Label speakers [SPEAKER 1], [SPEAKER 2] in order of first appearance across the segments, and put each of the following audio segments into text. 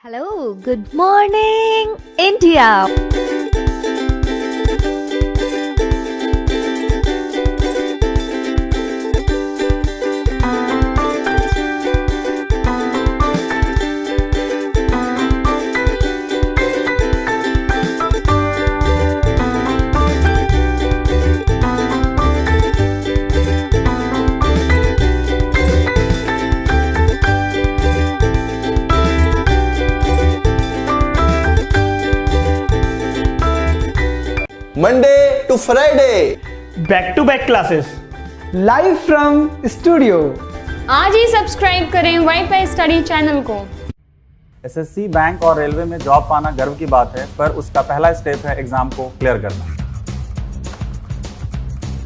[SPEAKER 1] Hello, good morning, India.
[SPEAKER 2] Monday to Friday
[SPEAKER 3] back to back classes
[SPEAKER 4] live from studio.
[SPEAKER 5] आज ही subscribe करें WiFi study channel को।
[SPEAKER 6] SSC, bank और railway में job पाना गर्व की बात है, पर उसका पहला स्टेप है एग्जाम को क्लियर करना।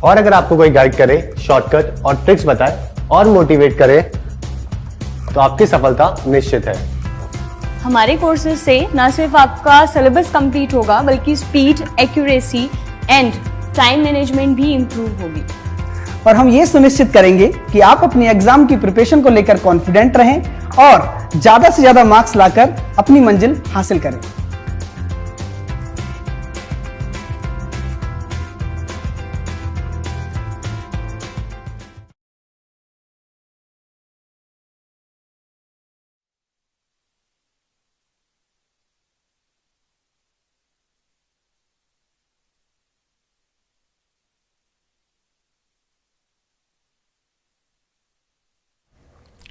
[SPEAKER 7] और अगर आपको कोई गाइड करे, शॉर्टकट और ट्रिक्स बताए और मोटिवेट करे तो आपकी सफलता निश्चित है।
[SPEAKER 8] हमारे कोर्सेज से न सिर्फ आपका सिलेबस कंप्लीट होगा बल्कि speed, accuracy and time management भी इम्प्रूव होगी।
[SPEAKER 4] और हम ये सुनिश्चित करेंगे कि आप अपनी एग्जाम की प्रिपरेशन को लेकर कॉन्फिडेंट रहें और ज्यादा से ज्यादा मार्क्स लाकर अपनी मंजिल हासिल करें।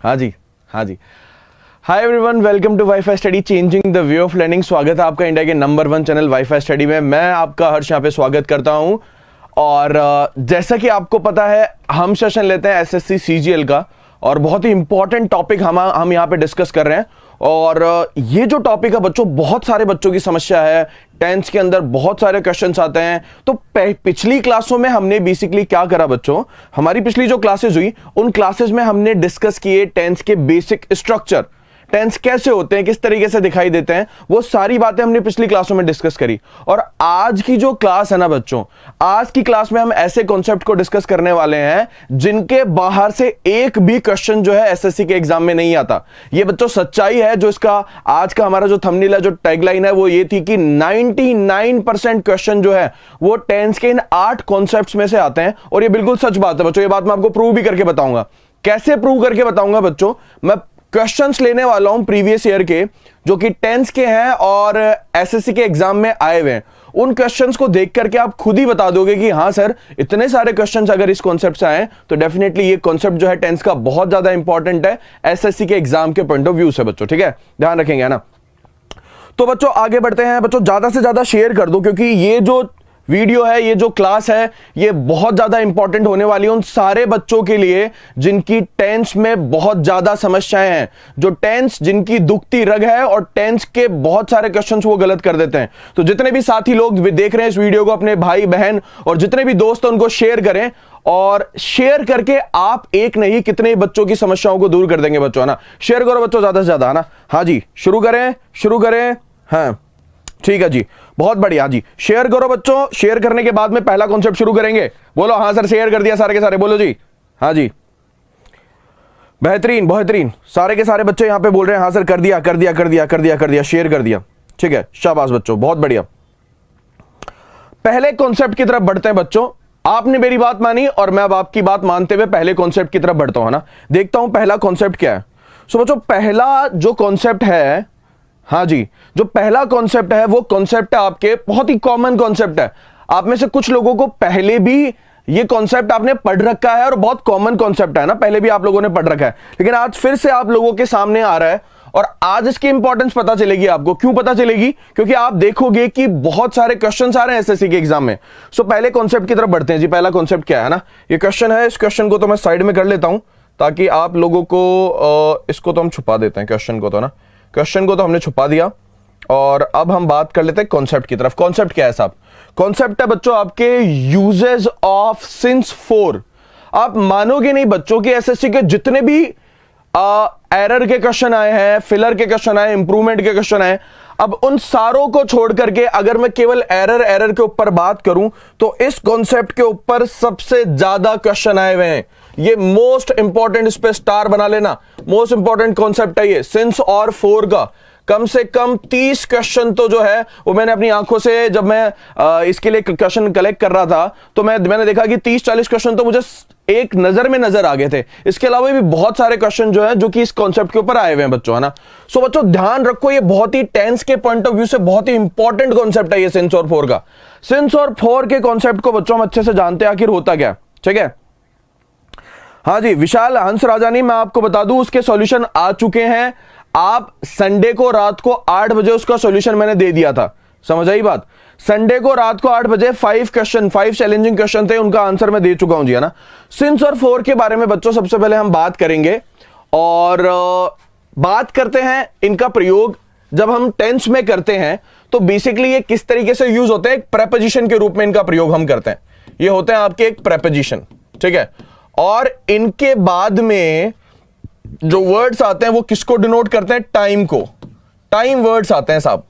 [SPEAKER 2] हाँ जी। Hi everyone, welcome to WiFi study changing the way of learning. स्वागत है आपका इंडिया के नंबर 1 चैनल वाईफाई स्टडी में। मैं आपका हर्ष यहाँ पे स्वागत करता हूँ। और जैसा कि आपको पता है, हम सेशन लेते हैं एसएससी सीजीएल का और बहुत ही इंपॉर्टेंट टॉपिक हम यहाँ पे डिस्कस कर रहे हैं। और ये जो टॉपिक है बच्चों, बहुत सारे बच्चों की समस्या है। टेंथ के अंदर बहुत सारे क्वेश्चंस आते हैं। तो पिछली क्लासों में हमने बेसिकली क्या करा बच्चों, हमारी पिछली जो क्लासेस हुई उन क्लासेस में हमने डिस्कस किए टेंथ के बेसिक स्ट्रक्चर, टेंस कैसे होते हैं, किस तरीके से दिखाई देते हैं, वो सारी बातें हमने पिछली क्लासों में डिस्कस करी। और आज की जो क्लास है ना बच्चों, आज की क्लास में हम ऐसे कॉन्सेप्ट को डिस्कस करने वाले हैं जिनके बाहर से एक भी क्वेश्चन जो है एसएससी के एग्जाम में नहीं आता। ये बच्चों सच्चाई है। जो इसका आज का हमारा जो थंबनेल है, जो टैगलाइन है, वो ये थी कि 99% क्वेश्चन जो है वो टेंस के इन 8 कॉन्सेप्ट्स में से आते हैं। और ये बिल्कुल सच बात है बच्चों। ये बात मैं आपको प्रूव भी करके बताऊंगा। कैसे प्रूव करके बताऊंगा बच्चों, मैं क्वेश्चंस लेने वाला हूं प्रीवियस ईयर के, जो कि टेंथ के हैं और एसएससी के एग्जाम में आए हुए हैं। उन क्वेश्चंस को देख करके आप खुद ही बता दोगे कि हाँ सर, इतने सारे क्वेश्चंस अगर इस कॉन्सेप्ट से आए तो डेफिनेटली ये कॉन्सेप्ट जो है टेंथ का बहुत ज्यादा इंपॉर्टेंट है एसएससी के एग्जाम के पॉइंट ऑफ व्यू से बच्चों। ठीक है, ध्यान रखेंगे ना। तो बच्चों आगे बढ़ते हैं। बच्चों ज्यादा से ज्यादा शेयर कर दो, क्योंकि ये जो वीडियो है, ये जो क्लास है, ये बहुत ज्यादा इंपॉर्टेंट होने वाली है उन सारे बच्चों के लिए जिनकी टेंस में बहुत ज्यादा समस्याएं हैं, जो टेंस जिनकी दुखती रग है और टेंस के बहुत सारे क्वेश्चंस वो गलत कर देते हैं। तो जितने भी साथी लोग देख रहे हैं इस वीडियो को, अपने भाई बहन और जितने भी दोस्त हैं उनको शेयर करें। और शेयर करके आप एक नहीं कितने बच्चों की समस्याओं को दूर कर देंगे बच्चों, है ना। शेयर करो बच्चों ज्यादा से ज्यादा, है ना। हाँ जी, शुरू करें। हाँ ठीक है जी, बहुत बढ़िया जी। शेयर करो बच्चों। शेयर करने के बाद में पहला कॉन्सेप्ट शुरू करेंगे। बोलो हाँ सर, शेयर कर दिया सारे के सारे, बोलो जी। हाँ जी, बेहतरीन। सारे के सारे बच्चे यहां पे बोल रहे हैं हाँ सर, कर दिया, शेयर कर दिया। ठीक है, शाबाश बच्चों, बहुत बढ़िया। पहले कॉन्सेप्ट की तरफ बढ़ते हैं बच्चों। आपने मेरी बात मानी और मैं अब आपकी बात मानते हुए पहले कॉन्सेप्ट की तरफ बढ़ता हूं, है ना। देखता हूं पहला कॉन्सेप्ट क्या है। सो बच्चों, पहला जो कॉन्सेप्ट है, हाँ जी, जो पहला कॉन्सेप्ट है वो कॉन्सेप्ट है आपके बहुत ही कॉमन कॉन्सेप्ट है। आप में से कुछ लोगों को पहले भी ये कॉन्सेप्ट आपने पढ़ रखा है और बहुत कॉमन कॉन्सेप्ट है ना, पहले भी आप लोगों ने पढ़ रखा है, लेकिन आज फिर से आप लोगों के सामने आ रहा है। और आज इसकी इंपॉर्टेंस पता चलेगी आपको। क्यों पता चलेगी? क्योंकि आप देखोगे कि बहुत सारे क्वेश्चंस आ रहे हैं एसएससी के एग्जाम में। सो पहले कॉन्सेप्ट की तरफ बढ़ते हैं जी। पहला कॉन्सेप्ट क्या है ना, ये क्वेश्चन है। इस क्वेश्चन को तो मैं साइड में कर लेता हूं ताकि आप लोगों को इसको तो हम छुपा देते हैं, क्वेश्चन को तो ना, क्वेश्चन को तो हमने छुपा दिया। और अब हम बात कर लेते हैं कॉन्सेप्ट की तरफ। कॉन्सेप्ट क्या है साहब? कॉन्सेप्ट है बच्चों आपके यूजेस ऑफ सिंस 4। आप मानोगे नहीं बच्चों कि एसएससी के जितने भी एरर के क्वेश्चन आए हैं, फिलर के क्वेश्चन आए, इंप्रूवमेंट के क्वेश्चन आए, अब उन सारों को छोड़ करके अगर मैं केवल एरर के ऊपर बात करूं तो इस कॉन्सेप्ट के ऊपर सबसे ज्यादा क्वेश्चन आए हुए हैं। ये मोस्ट इंपॉर्टेंट, इस पे स्टार बना लेना, मोस्ट इंपॉर्टेंट कॉन्सेप्ट है ये सिंस और 4 का। कम से कम 30 क्वेश्चन तो जो है वो मैंने अपनी आंखों से, जब मैं इसके लिए क्वेश्चन कलेक्ट कर रहा था तो मैंने देखा कि 30-40 क्वेश्चन तो मुझे एक नजर में नजर आ गए थे। इसके अलावा भी बहुत सारे क्वेश्चन जो है जो कि इस कॉन्सेप्ट के ऊपर आए हुए हैं बच्चों, है ना। सो बच्चों ध्यान रखो, ये बहुत ही टेंस के पॉइंट ऑफ व्यू से बहुत ही इंपॉर्टेंट कॉन्सेप्ट है ये सिंस और फोर का। सिंस और फोर के कॉन्सेप्ट को बच्चों हम अच्छे से जानते हैं आखिर होता क्या, ठीक है। हाँ जी, विशाल हंस राजानी, मैं आपको बता दूं उसके सॉल्यूशन आ चुके हैं। आप संडे को रात को 8 बजे उसका सॉल्यूशन मैंने दे दिया था, समझ आई बात। संडे को रात को 8 बजे 5 चैलेंजिंग क्वेश्चन थे, उनका आंसर मैं दे चुका हूं जी, है ना। सिंस और फोर के बारे में बच्चों सबसे पहले हम बात करेंगे और बात करते हैं इनका प्रयोग जब हम टेंस में करते हैं तो बेसिकली ये किस तरीके से यूज होते हैं। एक प्रेपोजिशन के रूप में इनका प्रयोग हम करते हैं, ये होते हैं आपके एक प्रेपोजिशन, ठीक है। और इनके बाद में जो वर्ड्स आते हैं वो किसको डिनोट करते हैं, टाइम को। टाइम वर्ड्स आते हैं साहब,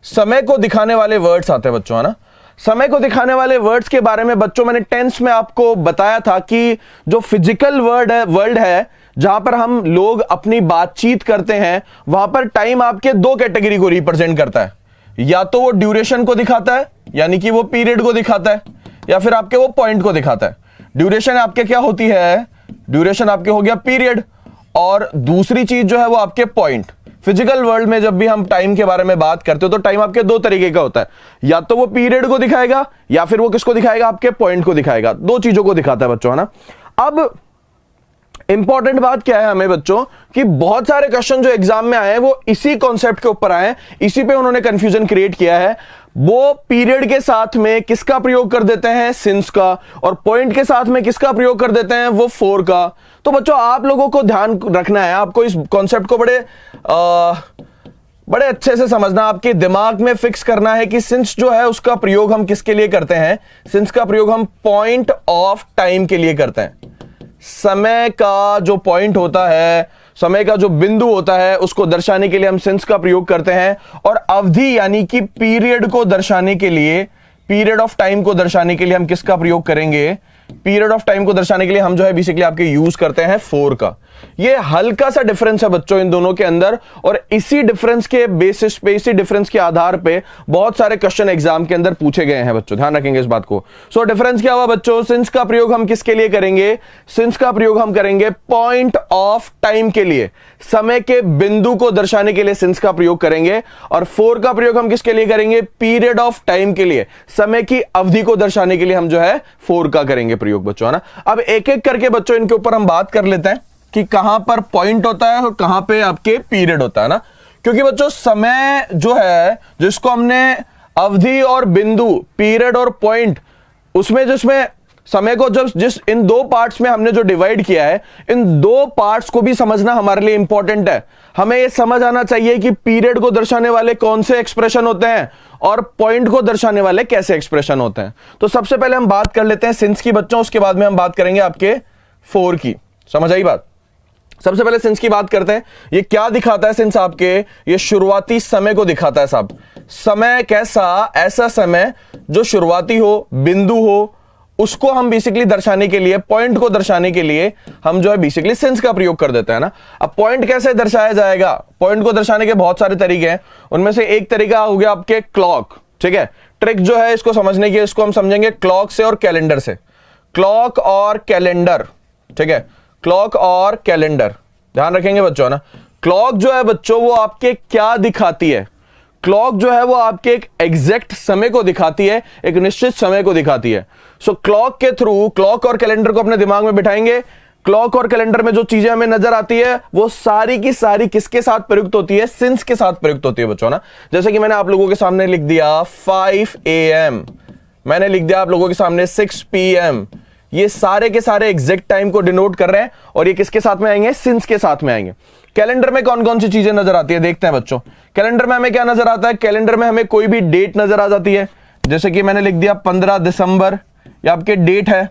[SPEAKER 2] समय को दिखाने वाले वर्ड्स आते हैं बच्चों, है ना। समय को दिखाने वाले वर्ड्स के बारे में बच्चों मैंने टेंस में आपको बताया था कि जो फिजिकल वर्ल्ड है जहां पर हम लोग अपनी बातचीत करते हैं, वहां पर टाइम आपके 2 कैटेगरी को रिप्रेजेंट करता है। या तो वो ड्यूरेशन को दिखाता है, यानी कि वो पीरियड को दिखाता है, या फिर आपके वो पॉइंट को दिखाता है। ड्यूरेशन आपके क्या होती है, ड्यूरेशन आपके हो गया पीरियड, और दूसरी चीज जो है वो आपके पॉइंट। फिजिकल वर्ल्ड में जब भी हम टाइम के बारे में बात करते हो तो टाइम आपके 2 तरीके का होता है, या तो वो पीरियड को दिखाएगा या फिर वो किसको दिखाएगा, आपके पॉइंट को दिखाएगा। 2 चीजों को दिखाता है बच्चों, है ना। अब इंपॉर्टेंट बात क्या है हमें बच्चों कि बहुत सारे क्वेश्चन जो एग्जाम में आए हैं वो इसी कॉन्सेप्ट के ऊपर आए हैं, इसी पे उन्होंने कंफ्यूजन क्रिएट किया है। वो पीरियड के साथ में किसका प्रयोग कर देते हैं, सिंस का, और पॉइंट के साथ में किसका प्रयोग कर देते हैं, वो फोर का। तो बच्चों आप लोगों को ध्यान रखना है, आपको इस कॉन्सेप्ट को बड़े अच्छे से समझना, आपके दिमाग में फिक्स करना है कि सिंस जो है उसका प्रयोग हम किसके लिए करते हैं। सिंस का प्रयोग हम पॉइंट ऑफ टाइम के लिए करते हैं। समय का जो पॉइंट होता है, समय का जो बिंदु होता है, उसको दर्शाने के लिए हम सिंस का प्रयोग करते हैं। और अवधि यानी कि पीरियड को दर्शाने के लिए, पीरियड ऑफ टाइम को दर्शाने के लिए हम किसका प्रयोग करेंगे, पीरियड ऑफ टाइम को दर्शाने के लिए हम जो है बेसिकली आपके यूज करते हैं फोर का। ये हल्का सा डिफरेंस है बच्चों इन दोनों के अंदर, और इसी डिफरेंस के बेसिस पे, इसी डिफरेंस के आधार पे बहुत सारे क्वेश्चन एग्जाम के अंदर पूछे गए हैं बच्चों, ध्यान रखेंगे इस बात को। सो डिफरेंस क्या हुआ बच्चों, सिंस का प्रयोग हम किसके लिए करेंगे, सिंस का प्रयोग हम करेंगे पॉइंट ऑफ टाइम के लिए, समय के बिंदु को दर्शाने के लिए सिंस का प्रयोग करेंगे। और फोर का प्रयोग हम किसके लिए करेंगे, पीरियड ऑफ टाइम के लिए, समय की अवधि को दर्शाने के लिए हम जो है फोर का करेंगे प्रयोग बच्चों, है ना। अब एक एक करके बच्चों इनके ऊपर हम बात कर लेते हैं कि कहां पर पॉइंट होता है और कहां पे आपके पीरियड होता है ना। क्योंकि बच्चों समय जो है, जिसको हमने अवधि और बिंदु, पीरियड और पॉइंट, उसमें जिसमें समय को जिस इन 2 पार्ट्स में हमने जो डिवाइड किया है, इन 2 पार्ट्स को भी समझना हमारे लिए इंपॉर्टेंट है। हमें यह समझ आना चाहिए कि पीरियड को दर्शाने वाले कौन से एक्सप्रेशन होते हैं और पॉइंट को दर्शाने वाले कैसे एक्सप्रेशन होते हैं। तो सबसे पहले हम बात कर लेते हैं सिंस की बच्चों, उसके बाद में हम बात करेंगे आपके फोर की, समझ आई बात। सबसे पहले सिंस की बात करते हैं। ये क्या दिखाता है सिंस आपके, ये शुरुआती समय को दिखाता है साहब। समय कैसा, ऐसा समय जो शुरुआती हो, बिंदु हो, उसको हम बेसिकली दर्शाने के लिए, पॉइंट को दर्शाने के लिए हम जो है बेसिकली सिंस का प्रयोग कर देते हैं ना। अब पॉइंट कैसे दर्शाया जाएगा, पॉइंट को दर्शाने के बहुत सारे तरीके हैं, उनमें से एक तरीका हो गया आपके क्लॉक, ठीक है। ट्रिक जो है इसको समझने की, इसको हम समझेंगे क्लॉक से और कैलेंडर से। क्लॉक और कैलेंडर, ठीक है, क्लॉक और कैलेंडर, ध्यान रखेंगे बच्चों ना। क्लॉक जो है बच्चों वो आपके क्या दिखाती है, क्लॉक जो है वो आपके एक एग्जैक्ट समय को दिखाती है, एक निश्चित समय को दिखाती है। सो क्लॉक के थ्रू, क्लॉक और कैलेंडर को अपने दिमाग में बिठाएंगे। क्लॉक और कैलेंडर में जो चीजें हमें नजर आती है वो सारी की सारी किसके साथ प्रयुक्त होती है, सिंस के साथ प्रयुक्त होती है बच्चों ना। जैसे कि मैंने आप लोगों के सामने लिख दिया 5 AM, मैंने लिख दिया आप लोगों के सामने 6 PM, ये सारे के सारे एग्जैक्ट टाइम को डिनोट कर रहे हैं, और ये किसके साथ में आएंगे, सिंस के साथ में आएंगे। कैलेंडर में कौन कौन सी चीजें नजर आती है देखते हैं बच्चों। कैलेंडर में हमें क्या नजर आता है, कैलेंडर में हमें कोई भी डेट नजर आ जाती है। जैसे कि मैंने लिख दिया 15 दिसंबर, ये आपके डेट है,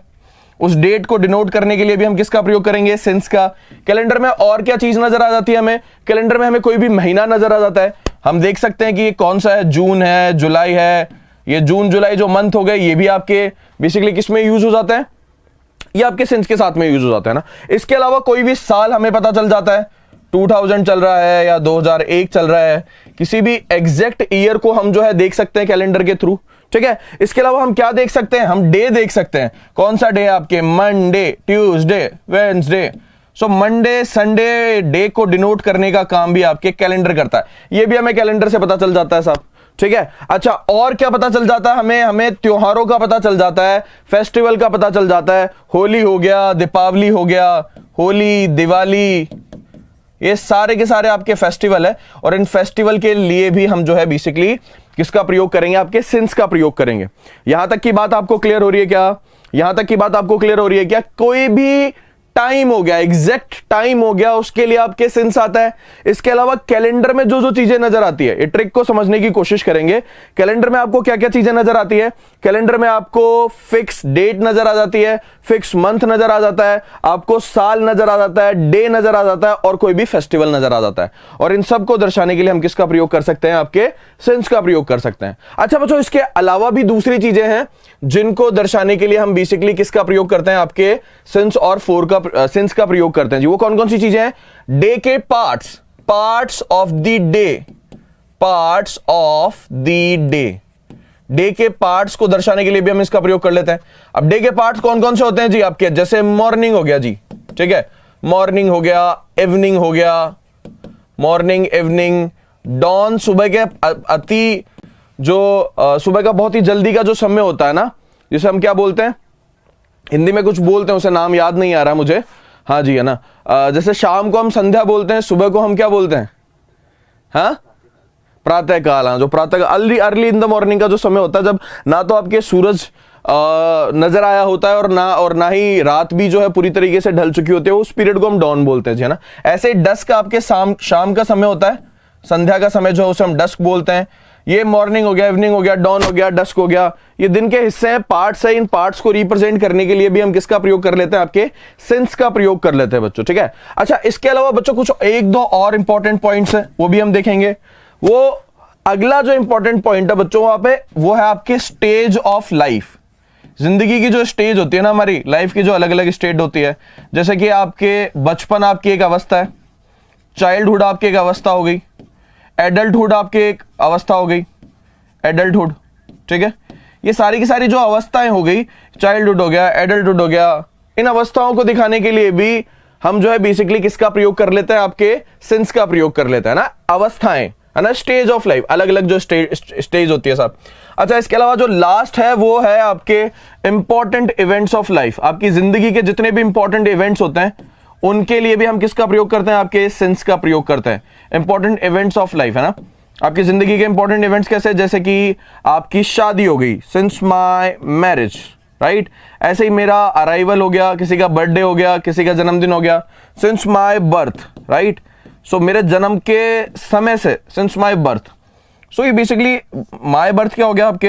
[SPEAKER 2] उस डेट को डिनोट करने के लिए भी हम किसका प्रयोग करेंगे, सिंस का। कैलेंडर में और क्या चीज नजर आ जाती है हमें, कैलेंडर में हमें कोई भी महीना नजर आ जाता है। हम देख सकते हैं कि ये कौन सा है, जून है, जुलाई है, ये जून जुलाई जो मंथ हो गए, ये भी आपके बेसिकली किस में यूज हो जाता है, ये आपके सिंस के साथ में यूज हो जाता है ना। इसके अलावा कोई भी साल हमें पता चल जाता है, 2000 चल रहा है या 2001 चल रहा है, किसी भी एग्जैक्ट ईयर को हम जो है देख सकते हैं कैलेंडर के थ्रू। ठीक है, इसके अलावा हम क्या देख सकते हैं, हम डे देख सकते हैं। कौन सा डे है आपके, Monday, Tuesday, Wednesday. So Monday, Sunday, day को डिनोट करने का काम भी आपके कैलेंडर करता है। ये भी हमें कैलेंडर से पता चल जाता है साहब। ठीक है, अच्छा और क्या पता चल जाता है हमें त्योहारों का पता चल जाता है, फेस्टिवल का पता चल जाता है। होली हो गया, दीपावली हो गया, होली, दिवाली, ये सारे के सारे आपके फेस्टिवल है। और इन फेस्टिवल के लिए भी हम जो है बेसिकली किसका प्रयोग करेंगे, आपके सिंस का प्रयोग करेंगे। यहां तक की बात आपको क्लियर हो रही है क्या? यहां तक की बात आपको क्लियर हो रही है क्या? कोई भी टाइम हो गया, एग्जैक्ट टाइम हो गया, उसके लिए आपके सिंस आता है। इसके अलावा कैलेंडर में जो जो चीजें नजर आती है, ये ट्रिक को समझने की कोशिश करेंगे। कैलेंडर में आपको क्या क्या चीजें नजर आती है? कैलेंडर में आपको फिक्स डेट नजर आ जाती है, फिक्स मंथ नजर आ जाता है, आपको साल नजर आ जाता है, डे नजर आ जाता है और कोई भी फेस्टिवल नजर आ जाता है। और इन सब को दर्शाने के लिए हम किसका प्रयोग कर सकते हैं, आपके सिंस का प्रयोग कर सकते हैं। अच्छा बच्चों, इसके अलावा भी दूसरी चीजें हैं जिनको दर्शाने के लिए हम बेसिकली किसका प्रयोग करते हैं, आपके सिंस और फोर का सिंस का प्रयोग करते हैं जी। वो कौन कौन सी चीजें हैं? डे के parts of the day, parts of the day. Day के पार्ट्स को दर्शाने के लिए भी हम इसका प्रयोग कर लेते हैं। अब डे के पार्ट्स कौन कौन से होते हैं जी आपके? जैसे मॉर्निंग हो गया जी, ठीक है, मॉर्निंग हो गया, इवनिंग हो गया, मॉर्निंग, इवनिंग, डॉन, सुबह के अति जो सुबह का बहुत ही जल्दी का जो समय होता है ना, जिसे हम क्या बोलते हैं, हिंदी में कुछ बोलते हैं, उसे नाम याद नहीं आ रहा मुझे। हाँ जी, है ना, जैसे शाम को हम संध्या बोलते हैं, सुबह को हम क्या बोलते हैं, हाँ, प्रातः काल। हाँ, जो प्रातः अर्ली इन द मॉर्निंग का जो समय होता है, जब ना तो आपके सूरज नजर आया होता है और ना ही रात भी जो है पूरी तरीके से ढल चुकी होती है, उस पीरियड को हम डॉन बोलते हैं, है ना। ऐसे ही डस्क आपके शाम का समय होता है, संध्या का समय जो है उसे हम डस्क बोलते हैं। ये मॉर्निंग हो गया, इवनिंग हो गया, डॉन हो गया, डस्क हो गया, ये दिन के हिस्से हैं, पार्ट्स है। इन पार्ट्स को रिप्रेजेंट करने के लिए भी हम किसका प्रयोग कर लेते हैं, आपके सिंस का प्रयोग कर लेते हैं बच्चों। ठीक है, अच्छा इसके अलावा बच्चों कुछ एक दो और इंपॉर्टेंट पॉइंट्स है, वो भी हम देखेंगे। वो अगला जो इंपॉर्टेंट पॉइंट है बच्चों वहां पे, वो है आपके स्टेज ऑफ लाइफ। जिंदगी की जो स्टेज होती है ना, हमारी लाइफ की जो अलग अलग स्टेज होती है, जैसे कि आपके बचपन आपकी एक अवस्था है, चाइल्डहुड आपकी एक अवस्था हो गई, एडल्टहुड आपकी एक अवस्था हो गई, एडल्टहुड। ठीक है, ये सारी की सारी जो अवस्थाएं हो गई, चाइल्डहुड हो गया, एडल्टहुड हो गया, इन अवस्थाओं को दिखाने के लिए भी हम जो है बेसिकली किसका प्रयोग कर लेते हैं, आपके सिंस का प्रयोग कर लेते हैं ना। अवस्थाएं है ना, स्टेज ऑफ लाइफ, अलग अलग जो स्टेज होती है साहब। अच्छा इसके अलावा जो लास्ट है वो है आपके इंपॉर्टेंट इवेंट्स ऑफ लाइफ। आपकी जिंदगी के जितने भी इंपॉर्टेंट इवेंट्स होते हैं उनके लिए भी हम किसका प्रयोग करते हैं, आपके सिंस का प्रयोग करते हैं। इंपॉर्टेंट इवेंट्स ऑफ लाइफ है ना, आपकी जिंदगी के इंपॉर्टेंट इवेंट्स कैसे, जैसे कि आपकी शादी हो गई, सिंस माय मैरिज, राइट। ऐसे ही मेरा अराइवल हो गया, किसी का बर्थडे हो गया, किसी का जन्मदिन हो गया, सिंस माय बर्थ, राइट। सो मेरे जन्म के समय से, सिंस माय बर्थ। सो ये बेसिकली माय बर्थ क्या हो गया आपके,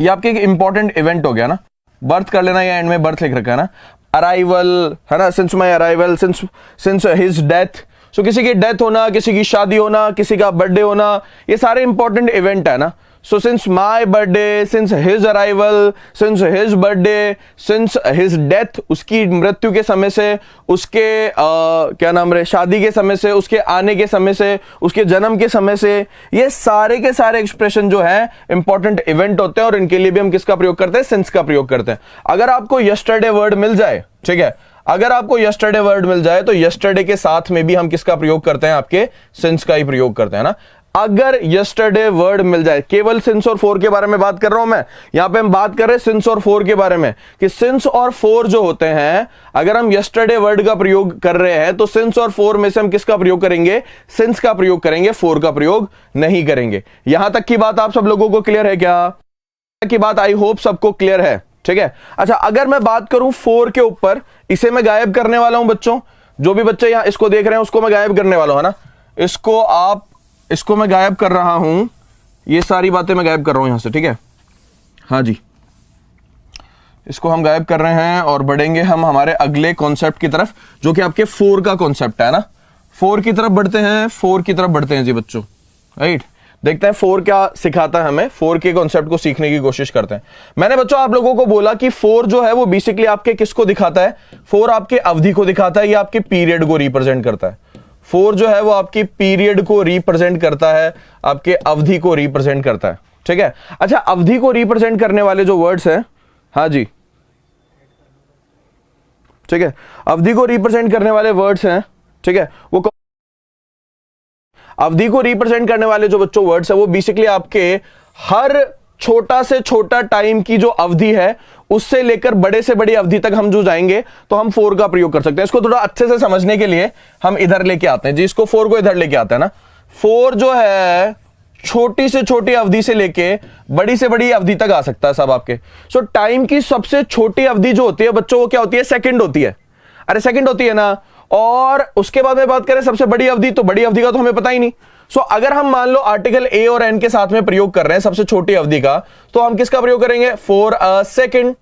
[SPEAKER 2] ये आपके एक इंपॉर्टेंट इवेंट हो गया ना। बर्थ कर लेना, या एंड में बर्थ लिख रखा है ना। अराइवल है ना, since my arrival, since his death. So किसी की डेथ होना, किसी की शादी होना, किसी का बर्थडे होना, ये सारे इंपॉर्टेंट इवेंट है ना। So since my birthday, since his arrival, since his birthday, since his death, उसकी मृत्यु के समय से, उसके क्या नाम रहे, शादी के समय से, उसके आने के समय से, उसके जन्म के समय से, ये सारे के सारे एक्सप्रेशन जो है इंपॉर्टेंट इवेंट होते हैं और इनके लिए भी हम किसका प्रयोग करते हैं, सिंस का प्रयोग करते हैं। अगर आपको यस्टरडे वर्ड मिल जाए, ठीक है, अगर आपको यस्टरडे वर्ड मिल जाए तो यस्टरडे के साथ में भी हम किसका प्रयोग करते हैं, आपके सिंस का ही प्रयोग करते हैं ना। अगर यस्टरडे वर्ड मिल जाए, केवल सिंस और फोर के बारे में बात कर रहा हूं मैं, यहां पे हम बात कर रहे हैं सिंस और फोर के बारे में, कि सिंस और फोर जो होते हैं, अगर हम यस्टरडे वर्ड का प्रयोग कर रहे हैं तो सिंस और फोर में से हम किसका प्रयोग करेंगे, सिंस का प्रयोग करेंगे, फोर का प्रयोग नहीं करेंगे। यहां तक की बात आप सब लोगों को क्लियर है क्या? की बात आई होप सबको क्लियर है, ठीक है। अच्छा अगर मैं बात करूं फोर के ऊपर, इसे मैं गायब करने वाला हूं बच्चों, जो भी बच्चे यहां इसको देख रहे हैं उसको मैं गायब करने वाला हूं, है ना। इसको मैं गायब कर रहा हूं, ये सारी बातें मैं गायब कर रहा हूं यहां से, ठीक है। हाँ जी, इसको हम गायब कर रहे हैं और बढ़ेंगे हम हमारे अगले कॉन्सेप्ट की तरफ, जो कि आपके फोर का कॉन्सेप्ट है ना। फोर की तरफ बढ़ते हैं, फोर की तरफ बढ़ते हैं जी बच्चों, राइट। देखते हैं फोर क्या सिखाता है हमें, फोर के कॉन्सेप्ट को सीखने की कोशिश करते हैं। मैंने बच्चों आप लोगों को बोला कि फोर जो है वो बेसिकली आपके किसको दिखाता है, फोर आपके अवधि को दिखाता है, या आपके पीरियड को रिप्रेजेंट करता है। 4 जो है वो आपकी पीरियड को रिप्रेजेंट करता है, आपके अवधि को रिप्रेजेंट करता है, ठीक है। अच्छा, अवधि को रिप्रेजेंट करने वाले जो वर्ड्स हैं, हाँ जी, ठीक है, अवधि को रिप्रेजेंट करने वाले वर्ड्स हैं, ठीक है, वो अवधि को रिप्रेजेंट करने वाले जो बच्चों वर्ड्स है वो बेसिकली आपके हर छोटा से छोटा टाइम की जो अवधि है उससे लेकर बड़े से बड़ी अवधि तक हम जो जाएंगे तो हम 4 का प्रयोग कर सकते हैं। इसको थोड़ा अच्छे से समझने के लिए हम इधर लेके आते हैं जी, इसको 4 को इधर लेके आते हैं ना। 4 जो है छोटी से छोटी अवधि से लेके बड़ी से बड़ी अवधि तक आ सकता है सब आपके। सो टाइम की सबसे छोटी अवधि जो होती है बच्चों वो क्या होती है? सेकंड होती है। अरे सेकंड होती है ना। और उसके बाद में बात करें सबसे बड़ी अवधि, तो बड़ी अवधि का तो हमें पता ही नहीं। सो अगर हम मान लो आर्टिकल ए और एन के साथ में प्रयोग कर रहे हैं सबसे छोटी अवधि का, तो हम किसका प्रयोग करेंगे? For a second.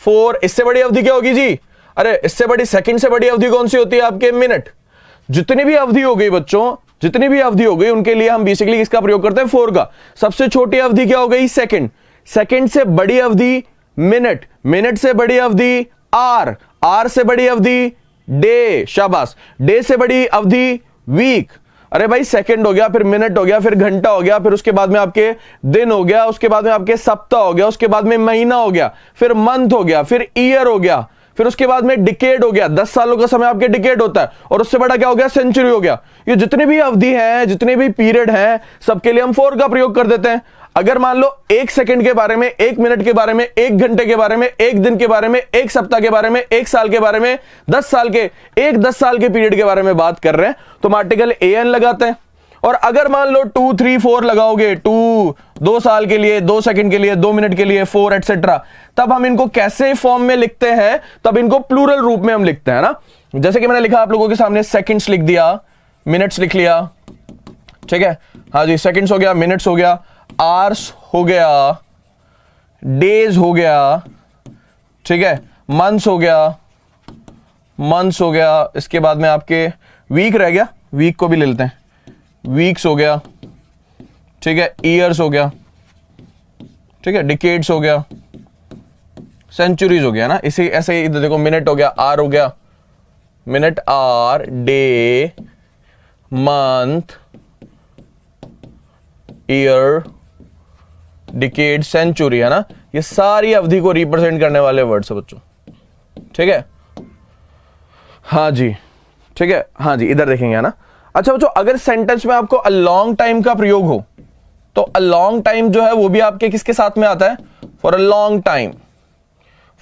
[SPEAKER 2] 4 इससे बड़ी अवधि क्या होगी जी? अरे इससे बड़ी, सेकंड से बड़ी अवधि कौन सी होती है? आपके मिनट। जितनी भी अवधि हो गई बच्चों, जितनी भी अवधि हो गई उनके लिए हम बेसिकली किसका प्रयोग करते हैं? 4 का। सबसे छोटी अवधि क्या हो गई? सेकंड। सेकंड से बड़ी अवधि मिनट। मिनट से बड़ी अवधि आर। आर से बड़ी अवधि डे। शाबाश। डे से बड़ी अवधि वीक। अरे भाई सेकंड हो गया, फिर मिनट हो गया, फिर घंटा हो गया, फिर उसके बाद में आपके दिन हो गया, उसके बाद में आपके सप्ताह हो गया, उसके बाद में महीना हो गया, फिर मंथ हो गया, फिर ईयर हो गया, फिर उसके बाद में डिकेड हो गया। 10 सालों का समय आपके डिकेड होता है। और उससे बड़ा क्या हो गया? सेंचुरी हो गया। ये जितने भी अवधि हैं, जितने भी पीरियड हैं, सबके लिए हम 4 का प्रयोग कर देते हैं। अगर मान लो 1 सेकंड के बारे में, 1 मिनट के बारे में, 1 घंटे के बारे में, 1 दिन के बारे में, 1 सप्ताह के बारे में, 1 साल के बारे में, 10 साल के, 10 साल के पीरियड के बारे में बात कर रहे हैं तो हम आर्टिकल एन लगाते हैं। और अगर मान लो 2, 3, 4 लगाओगे, 2 साल के लिए, 2 सेकंड के लिए, 2 मिनट के लिए, 4 एटसेट्रा, तब हम इनको कैसे फॉर्म में लिखते हैं? तब इनको प्लूरल रूप में हम लिखते हैं ना। जैसे कि मैंने लिखा आप लोगों के सामने, सेकंड्स लिख दिया, मिनट्स लिख लिया, ठीक है, हाँ जी, सेकंड्स हो गया, मिनट्स हो गया, आवर्स हो गया, डेज हो गया, ठीक है, मंथ्स हो गया, मंथ्स हो गया, इसके बाद में आपके वीक रह गया, वीक को भी ले लेते हैं, वीक्स हो गया, ठीक है, ईयर्स हो गया, ठीक है, डिकेड्स हो गया, सेंचुरीज हो गया ना। इसी ऐसे इधर देखो, मिनट हो गया, आर हो गया, minute, hour, day, month, year, decade, century, है ना। ये सारी अवधि को रिप्रेजेंट करने वाले वर्ड्स है बच्चों, ठीक है, हाँ जी, ठीक है, हाँ जी, इधर देखेंगे, है ना। अच्छा बच्चों, अगर सेंटेंस में आपको अ लॉन्ग टाइम का प्रयोग हो तो अ लॉन्ग टाइम जो है वो भी आपके किसके साथ में आता है? For a long time.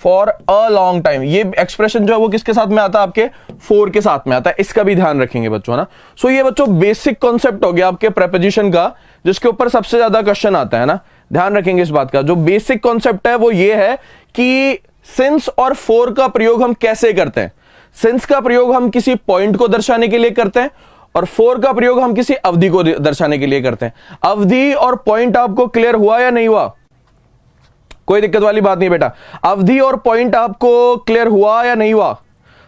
[SPEAKER 2] For a long time, ये एक्सप्रेशन जो है वो किसके साथ में आता है? आपके 4 के साथ में आता है। इसका भी ध्यान रखेंगे बच्चों, ना। सो ये बच्चों बेसिक कॉन्सेप्ट हो गया आपके प्रेपोजिशन का, जिसके ऊपर सबसे ज्यादा क्वेश्चन आता है ना। ध्यान रखेंगे इस बात का। जो बेसिक कॉन्सेप्ट है वो ये है कि सिंस और फॉर का प्रयोग हम कैसे करते हैं। सिंस का प्रयोग हम किसी पॉइंट को दर्शाने के लिए करते हैं और फॉर का प्रयोग हम किसी अवधि को दर्शाने के लिए करते हैं। अवधि और पॉइंट आपको क्लियर हुआ या नहीं हुआ? कोई दिक्कत वाली बात नहीं बेटा। अवधि और पॉइंट आपको क्लियर हुआ या नहीं हुआ?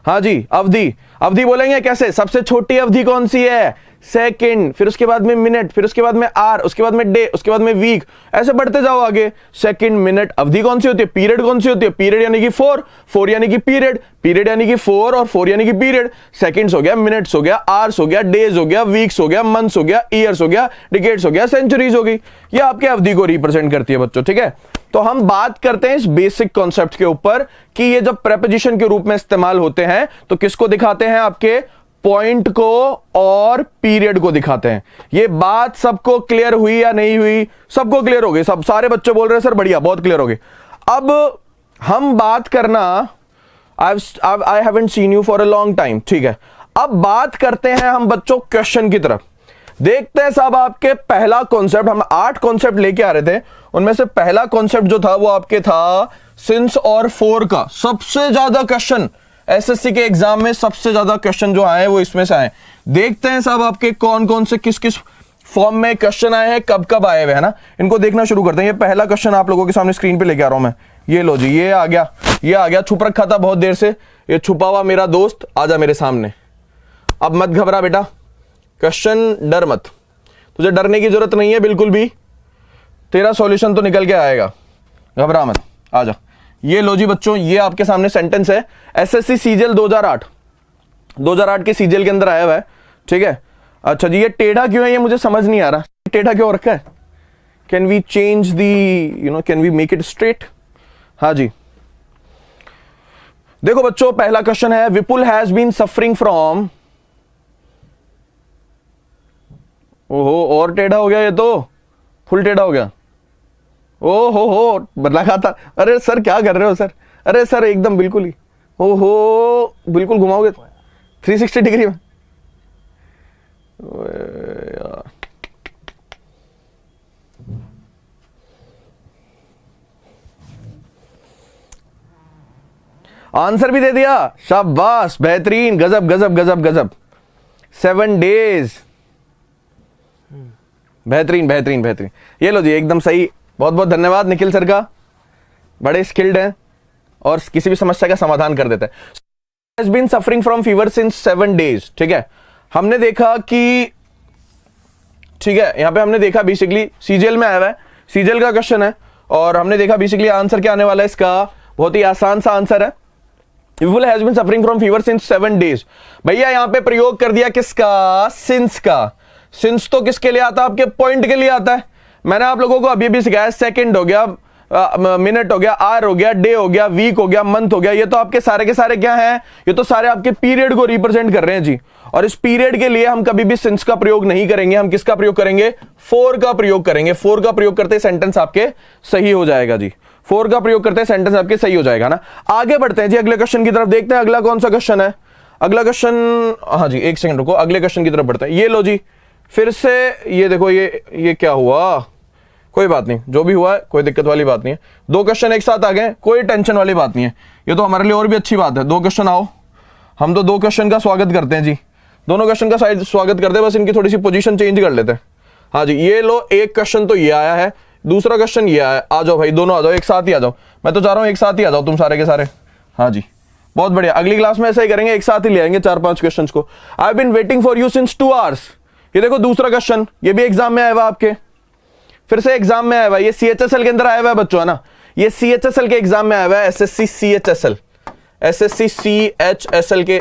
[SPEAKER 2] हाँ जी, अवधि। अवधि बोलेंगे कैसे? सबसे छोटी अवधि कौन सी है? सेकंड, फिर उसके बाद में मिनट, फिर उसके बाद में आर, उसके बाद में डे, उसके बाद में वीक, ऐसे बढ़ते जाओ आगे। Second, minute. अवधि कौन सी होती है? पीरियड कौन सी होती है? पीरियड यानी कि 4, 4 यानी कि पीरियड, पीरियड यानी कि 4 और 4 यानी कि पीरियड। सेकंड्स हो गया, मिनट्स हो गया, आवर्स हो गया, डेज हो गया, वीक्स हो गया, मंथ्स हो गया, ईयर्स हो गया, डिकेड्स हो गया, सेंचुरीज हो गई। ये आपके अवधि को रिप्रेजेंट करती है बच्चों, ठीक है। तो हम बात करते हैं इस बेसिक कॉन्सेप्ट के ऊपर कि ये जब प्रेपोजिशन के रूप में इस्तेमाल होते हैं तो किसको दिखाते हैं? आपके पॉइंट को और पीरियड को दिखाते हैं। ये बात सबको क्लियर हुई या नहीं हुई? सबको क्लियर हो गई। सब सारे बच्चे बोल रहे हैं सर बढ़िया, बहुत क्लियर हो गई। अब हम बात करना, I haven't seen you for a long time, ठीक है। अब बात करते हैं हम बच्चों क्वेश्चन की तरफ। देखते हैं साहब आपके पहला कॉन्सेप्ट, हम 8 कॉन्सेप्ट लेके आ रहे थे, उनमें से पहला कॉन्सेप्ट जो था वो आपके था सिंस और फॉर का। सबसे ज्यादा क्वेश्चन एसएससी के एग्जाम में, सबसे ज्यादा क्वेश्चन जो आए वो इसमें से आए। देखते हैं साहब आपके कौन कौन से किस किस फॉर्म में क्वेश्चन आए हैं, कब कब आए हुए, है ना। इनको देखना शुरू करते हैं। ये पहला क्वेश्चन आप लोगों के सामने स्क्रीन पे लेके आ रहा हूं मैं। ये लो जी, ये आ गया, ये आ गया, छुप रखा था बहुत देर से, ये छुपा हुआ मेरा दोस्त, आजा मेरे सामने। अब मत घबरा बेटा, क्वेश्चन डर मत, तुझे डरने की जरूरत नहीं है बिल्कुल भी, तेरा सॉल्यूशन तो निकल के आएगा, घबरा मत, आजा। ये लो जी बच्चों, ये आपके सामने सेंटेंस है, एसएससी सीजीएल 2008 के सीजीएल के अंदर आया हुआ है। ठीक है। अच्छा जी, ये टेढ़ा क्यों है ये मुझे समझ नहीं आ रहा, टेढ़ा क्यों रखा है? Can we change the can we make it straight? हाँ जी, देखो बच्चों, पहला क्वेश्चन है, Vipul has been suffering from, ओहो और टेढ़ा हो गया, ये तो फुल टेढ़ा हो गया। ओ हो बदला खाता। अरे सर क्या कर रहे हो सर? अरे सर एकदम बिल्कुल ही, ओहो बिल्कुल घुमाओगे 360 डिग्री में। आंसर भी दे दिया, शाबाश, बेहतरीन, गजब गजब गजब गजब। 7 days, बेहतरीन बेहतरीन बेहतरीन। ये लो जी, एकदम सही, बहुत बहुत धन्यवाद निखिल सर का, बड़े स्किल्ड हैं और किसी भी समस्या का समाधान कर देते हैं। Has been suffering from fever since 7 days, ठीक है। हमने देखा कि, ठीक है, यहां पे हमने देखा बेसिकली सीजीएल में आया हुआ है, सीजीएल का क्वेश्चन है, और हमने देखा बेसिकली आंसर क्या आने वाला है इसका, बहुत ही आसान सा आंसर है, Vipul has been suffering from fever since 7 days। भैया यहां पे प्रयोग कर दिया किसका? सिंस का। सिंस तो किसके लिए आता है? आपके पॉइंट के लिए आता है। मैंने आप लोगों को अभी भी सिखाया, सेकंड हो गया, मिनट हो गया, आर हो गया, डे हो गया, वीक हो गया, मंथ हो गया, ये तो आपके सारे के सारे क्या हैं? ये तो सारे आपके पीरियड को रिप्रेजेंट कर रहे हैं जी। और इस पीरियड के लिए हम कभी भी सिंस का प्रयोग नहीं करेंगे, हम किसका प्रयोग करेंगे? फोर का प्रयोग करेंगे। फोर का प्रयोग करते सेंटेंस आपके सही हो जाएगा जी। फोर का प्रयोग करते सेंटेंस आपके सही हो जाएगा ना। आगे बढ़ते हैं जी, अगले क्वेश्चन की तरफ देखते हैं। अगला कौन सा क्वेश्चन है? अगला क्वेश्चन, हाँ जी एक सेकंड रुको, अगले क्वेश्चन की तरफ बढ़ते हैं। ये लो जी, फिर से ये देखो, ये क्या हुआ? कोई बात नहीं, जो भी हुआ है कोई दिक्कत वाली बात नहीं है। 2 क्वेश्चन एक साथ आ गए, कोई टेंशन वाली बात नहीं है, ये तो हमारे लिए और भी अच्छी बात है। 2 क्वेश्चन आओ, हम तो 2 क्वेश्चन का स्वागत करते हैं जी, दोनों क्वेश्चन का स्वागत करते हैं, बस इनकी थोड़ी सी पोजीशन चेंज कर लेते हैं। हाँ जी, ये लो, एक क्वेश्चन तो ये आया है, दूसरा क्वेश्चन ये आया। आ जाओ भाई, दोनों आ जाओ, एक साथ ही आ जाओ। मैं तो चाह रहा हूं एक साथ ही आ जाओ तुम सारे के सारे। हाँ जी, बहुत बढ़िया, अगली क्लास में ऐसा ही करेंगे, एक साथ ही ले आएंगे 4-5 क्वेश्चन को। I have been waiting for you since 2 hours। ये देखो दूसरा क्वेश्चन, ये भी एग्जाम में आया हुआ आपके, फिर से एग्जाम में आया हुआ है, ये सीएचएसएल के अंदर आया हुआ है बच्चों, है ना। ये सीएचएसएल के एग्जाम में आया हुआ है, एसएससी सीएचएसएल के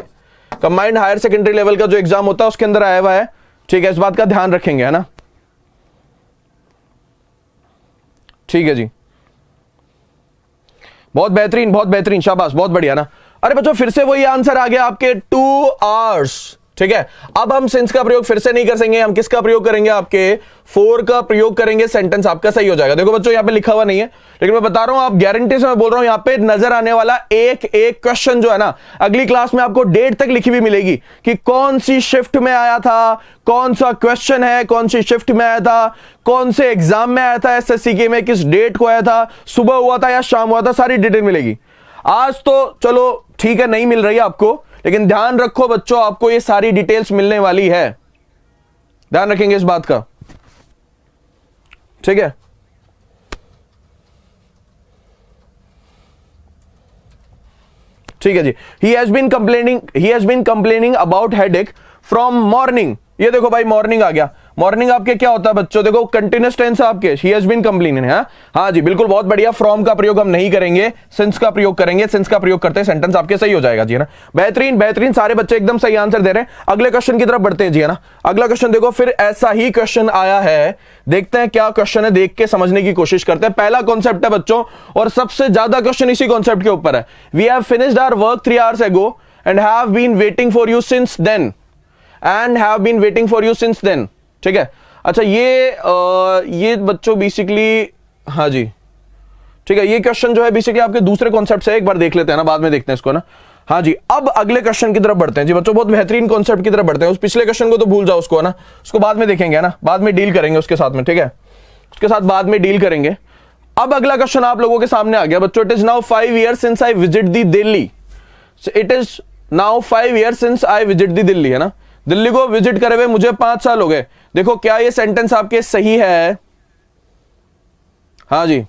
[SPEAKER 2] कंबाइंड हायर सेकेंडरी लेवल का जो एग्जाम होता है उसके अंदर आया हुआ है, ठीक है। इस बात का ध्यान रखेंगे, है ना। ठीक है जी, बहुत बेहतरीन, शाबाश, बहुत बढ़िया ना। अरे बच्चों फिर से वही आंसर आ गया आपके 2 hours, ठीक है। अब हम सिंस का प्रयोग फिर से नहीं कर सकेंगे, हम किसका प्रयोग करेंगे? आपके फोर का प्रयोग करेंगे, सेंटेंस आपका सही हो जाएगा। देखो बच्चों यहां पे लिखा हुआ नहीं है, लेकिन मैं बता रहा हूं, आप गारंटी से मैं बोल रहा हूं, यहां पे नजर आने वाला एक क्वेश्चन जो है ना, अगली क्लास में आपको डेट तक लिखी हुई मिलेगी कि कौन सी शिफ्ट में आया था, कौन सा क्वेश्चन है, कौन सी शिफ्ट में आया था, कौन से एग्जाम में आया था, एसएससी के में किस डेट को आया था, सुबह हुआ था या शाम हुआ था, सारी डिटेल मिलेगी। आज तो चलो ठीक है, नहीं मिल रही है आपको, लेकिन ध्यान रखो बच्चों, आपको ये सारी डिटेल्स मिलने वाली है, ध्यान रखेंगे इस बात का, ठीक है। ठीक है जी, he has been complaining about headache from morning. ये देखो भाई, मॉर्निंग आ गया। मॉर्निंग आपके क्या होता है बच्चों? देखो कंटिन्यूअस टेंस है आपके, ही हैज बीन कंप्लेनिंग है। हाँ जी बिल्कुल, बहुत बढ़िया। फ्रॉम का प्रयोग हम नहीं करेंगे, सिंस का प्रयोग करेंगे। सिंस का प्रयोग करते हैं, सेंटेंस आपके सही हो जाएगा जी, है ना। बेहतरीन, सारे बच्चे एकदम सही आंसर दे रहे हैं। अगले क्वेश्चन की तरफ बढ़ते हैं जी, है ना। अगला क्वेश्चन देखो, फिर ऐसा ही क्वेश्चन आया है, देखते हैं क्या क्वेश्चन है, देख के समझने की कोशिश करते हैं। पहला कॉन्सेप्ट है बच्चों, और सबसे ज्यादा क्वेश्चन इसी कॉन्सेप्ट के ऊपर है। We have finished our work 3 hours ago and have been waiting for you since then, ठीक है। अच्छा ये बच्चों बेसिकली, हाँ जी ठीक है, ये क्वेश्चन जो है बेसिकली आपके दूसरे कॉन्सेप्ट से, एक बार देख लेते हैं ना, बाद में देखते हैं इसको ना। हाँ जी, अब अगले क्वेश्चन की तरफ बढ़ते हैं जी बच्चों, बहुत बेहतरीन कॉन्सेप्ट की तरफ बढ़ते हैं। उस पिछले क्वेश्चन को तो भूल जाओ उसको, है ना, उसको बाद में देखेंगे, है ना, बाद में डील करेंगे उसके साथ में, ठीक है, उसके साथ बाद में डील करेंगे। अब अगला क्वेश्चन आप लोगों के सामने आ गया बच्चों। It is now 5 years since I visit the Delhi. It is now 5 years since I visit दी दिल्ली, है ना। दिल्ली को विजिट करे हुए मुझे 5 साल हो गए। देखो क्या ये सेंटेंस आपके सही है? हाँ जी,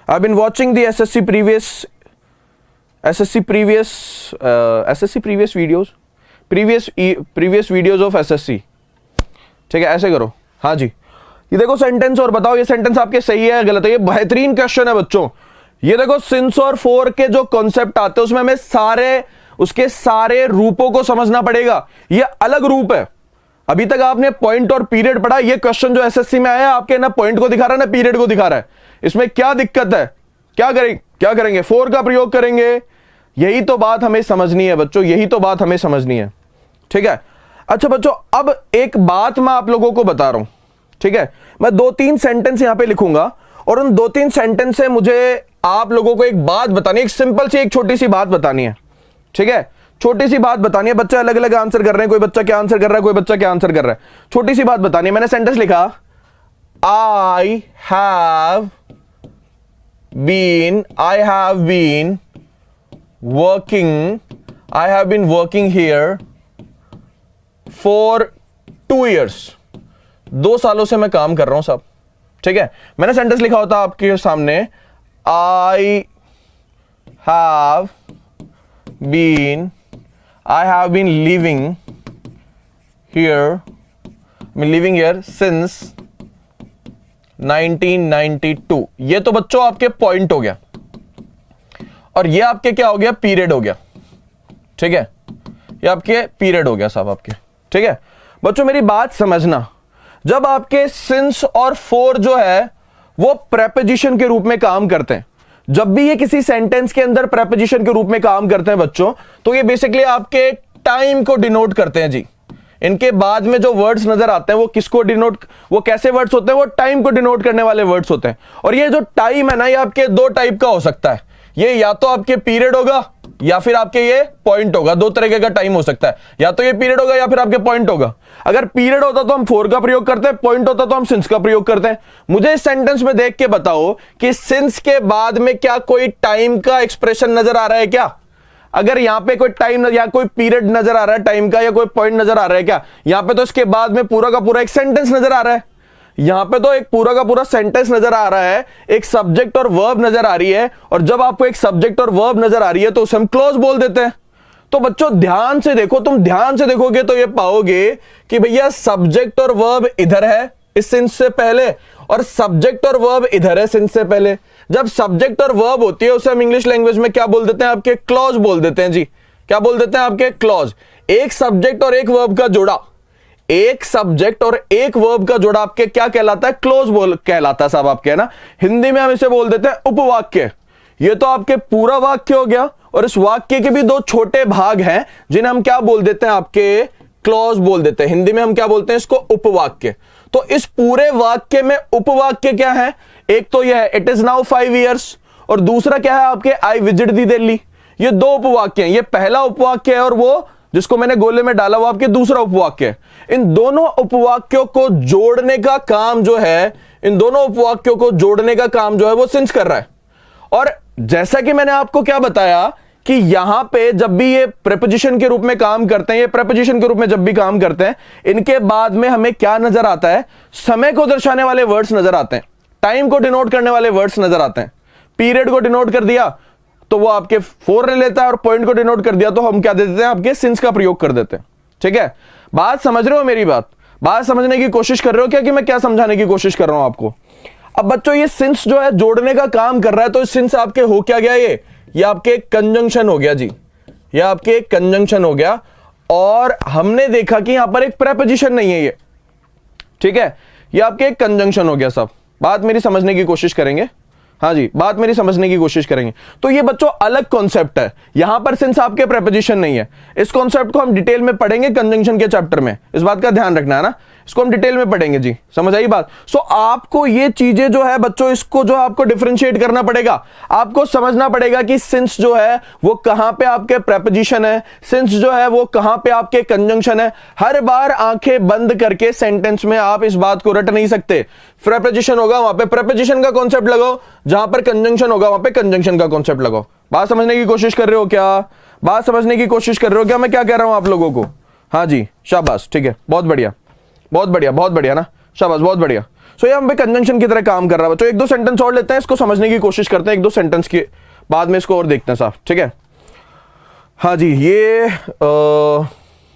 [SPEAKER 2] I been watching the SSC previous videos of SSC, ठीक है, ऐसे करो। हाँ जी, ये देखो सेंटेंस और बताओ ये सेंटेंस आपके सही है गलत है? ये बेहतरीन क्वेश्चन है बच्चों, ये देखो सिंस और फोर के जो कॉन्सेप्ट आते हैं उसमें हमें उसके सारे रूपों को समझना पड़ेगा। ये अलग रूप है। अभी तक आपने पॉइंट और पीरियड पढ़ा। ये क्वेश्चन जो एसएससी में आया आपके ना पॉइंट को दिखा रहा है ना पीरियड को दिखा रहा है। इसमें क्या दिक्कत है? क्या करेंगे? फोर का प्रयोग करेंगे। यही तो बात हमें समझनी है बच्चों, यही तो बात हमें समझनी है। ठीक है। अच्छा बच्चों, अब एक बात मैं आप लोगों को बता रहा हूं। ठीक है, मैं 2-3 सेंटेंस यहां पे लिखूंगा और उन 2-3 सेंटेंस से मुझे आप लोगों को एक बात बतानी है, एक सिंपल सी एक छोटी सी बात बतानी है। ठीक है, छोटी सी बात बतानी है। बच्चे अलग अलग आंसर कर रहे हैं, कोई बच्चा क्या आंसर कर रहा है, कोई बच्चा क्या आंसर कर रहा है। छोटी सी बात बतानी है। मैंने सेंटेंस लिखा, I have been working here for 2 years। 2 सालों से मैं काम कर रहा हूं साहब। ठीक है, मैंने सेंटेंस लिखा होता आपके सामने, I have been living here since 1992। ये तो बच्चों आपके पॉइंट हो गया और ये आपके क्या हो गया? पीरियड हो गया। ठीक है, ये आपके पीरियड हो गया साहब आपके। ठीक है बच्चों, मेरी बात समझना। जब आपके सिंस और फोर जो है वो प्रेपोजिशन के रूप में काम करते हैं, जब भी ये किसी सेंटेंस के अंदर प्रेपोजिशन के रूप में काम करते हैं बच्चों, तो ये बेसिकली आपके टाइम को डिनोट करते हैं जी। इनके बाद में जो वर्ड्स नजर आते हैं वो किसको डिनोट, वो कैसे वर्ड्स होते हैं? वो टाइम को डिनोट करने वाले वर्ड्स होते हैं। और ये जो टाइम है ना, ये आपके 2 टाइप का हो सकता है। ये या तो आपके पीरियड होगा या फिर आपके ये पॉइंट होगा। 2 तरीके का टाइम हो सकता है, या तो ये पीरियड होगा या फिर आपके पॉइंट होगा। अगर पीरियड होता तो हम फोर का प्रयोग करते हैं, पॉइंट होता तो हम सिंस का प्रयोग करते हैं। मुझे इस सेंटेंस में देख के बताओ कि सिंस के बाद में क्या कोई टाइम का एक्सप्रेशन नजर आ रहा है क्या? अगर यहां पे कोई टाइम या कोई पीरियड नजर आ रहा है टाइम का, या कोई पॉइंट नजर आ रहा है क्या? यहां पे तो इसके बाद में पूरा का पूरा एक सेंटेंस नजर आ रहा है। यहां पे तो एक पूरा का पूरा सेंटेंस नजर आ रहा है, एक सब्जेक्ट और वर्ब नजर आ रही है। और जब आपको एक सब्जेक्ट और वर्ब नजर आ रही है तो उसे हम क्लॉज बोल देते हैं। तो बच्चों ध्यान से देखो, तुम ध्यान से देखोगे तो ये पाओगे कि भैया सब्जेक्ट और वर्ब इधर है इस सिंस से पहले, और सब्जेक्ट और वर्ब इधर है सिंस से पहले। जब सब्जेक्ट और वर्ब होती है उसे हम इंग्लिश लैंग्वेज में क्या बोल देते हैं? आपके क्लॉज बोल देते हैं जी। क्या बोल देते हैं? आपके क्लॉज। एक सब्जेक्ट और एक वर्ब का जोड़ा, एक सब्जेक्ट और एक वर्ब का जोड़ा आपके क्या कहलाता है? क्लोज बोल कहलाता है साहब आपके, है ना। हिंदी में हम इसे बोल देते हैं उपवाक्य। ये तो आपके पूरा वाक्य हो गया, और इस वाक्य के भी 2 छोटे भाग हैं जिन्हें हम क्या बोल देते हैं? आपके क्लॉज बोल देते हैं। हिंदी में हम क्या बोलते हैं? इसको उपवाक्य। तो इस पूरे वाक्य में उपवाक्य क्या है? एक तो यह है इट इज नाउ 5 years, और दूसरा क्या है आपके आई विजिट दी दिल्ली। ये 2 उपवाक्य हैं। ये पहला उपवाक्य है और वो जिसको मैंने गोले में डाला वो आपके दूसरा उपवाक्य है। इन दोनों उपवाक्यों को जोड़ने का काम जो है, इन दोनों उपवाक्यों को जोड़ने का काम जो है वो सिंस कर रहा है। और जैसा कि मैंने आपको क्या बताया कि यहां पे जब भी ये प्रेपोजिशन के रूप में काम करते हैं, ये प्रेपोजिशन के रूप में जब भी काम करते हैं, इनके बाद में हमें क्या नजर आता है? समय को दर्शाने वाले वर्ड्स नजर आते हैं, टाइम को डिनोट करने वाले वर्ड्स नजर आते हैं। पीरियड को डिनोट कर दिया तो वो आपके फोर ले लेता है, और पॉइंट को डिनोट कर दिया तो हम क्या दे देते हैं? आपके सिंस का प्रयोग कर देते हैं। ठीक है, बात समझ रहे हो मेरी? बात समझने की कोशिश कर रहे हो क्या कि मैं क्या समझाने की कोशिश कर रहा हूं आपको? अब बच्चों ये सिंस जो है जोड़ने का काम कर रहा है, तो सिंस आपके हो क्या गया? ये आपके कंजंक्शन हो गया जी। ये आपके कंजंक्शन हो गया, और हमने देखा कि यहां पर एक प्रेपोजिशन नहीं है ये। ठीक है, ये आपके एक कंजंक्शन हो गया सब। बात मेरी समझने की कोशिश करेंगे। हाँ जी, बात मेरी समझने की कोशिश करेंगे। तो ये बच्चों अलग कॉन्सेप्ट है, यहां पर सिंस आपके प्रेपोजिशन नहीं है। इस कॉन्सेप्ट को हम डिटेल में पढ़ेंगे कंजंक्शन के चैप्टर में, इस बात का ध्यान रखना है ना। इसको हम डिटेल में पढ़ेंगे जी, समझ आई बात? सो आपको ये चीजें जो है बच्चों, इसको जो आपको डिफरेंशिएट करना पड़ेगा। आपको समझना पड़ेगा कि सिंस जो है वो कहां पे आपके प्रेपोजिशन है, सिंस जो है वो कहां पे आपके कंजंक्शन है। हर बार आंखें बंद करके सेंटेंस में आप इस बात को रट नहीं सकते। प्रेपोजिशन होगा वहां पे प्रेपोजिशन का कॉन्सेप्ट लगाओ, जहां पर कंजंक्शन होगा वहां पे कंजंक्शन का कॉन्सेप्ट लगाओ। बात समझने की कोशिश कर रहे हो क्या? बात समझने की कोशिश कर रहे हो क्या मैं क्या कह रहा हूं आप लोगों को? हाँ जी, शाबाश, ठीक है, बहुत बढ़िया, बहुत बढ़िया, बहुत बढ़िया ना, शाबाश, बहुत बढ़िया। सो ये हम पे कंजंक्शन की तरह काम कर रहा है। तो 1-2 सेंटेंस और लेते हैं, इसको समझने की कोशिश करते हैं। 1-2 सेंटेंस के बाद में इसको और देखते हैं साहब, ठीक है। हाँ जी, ये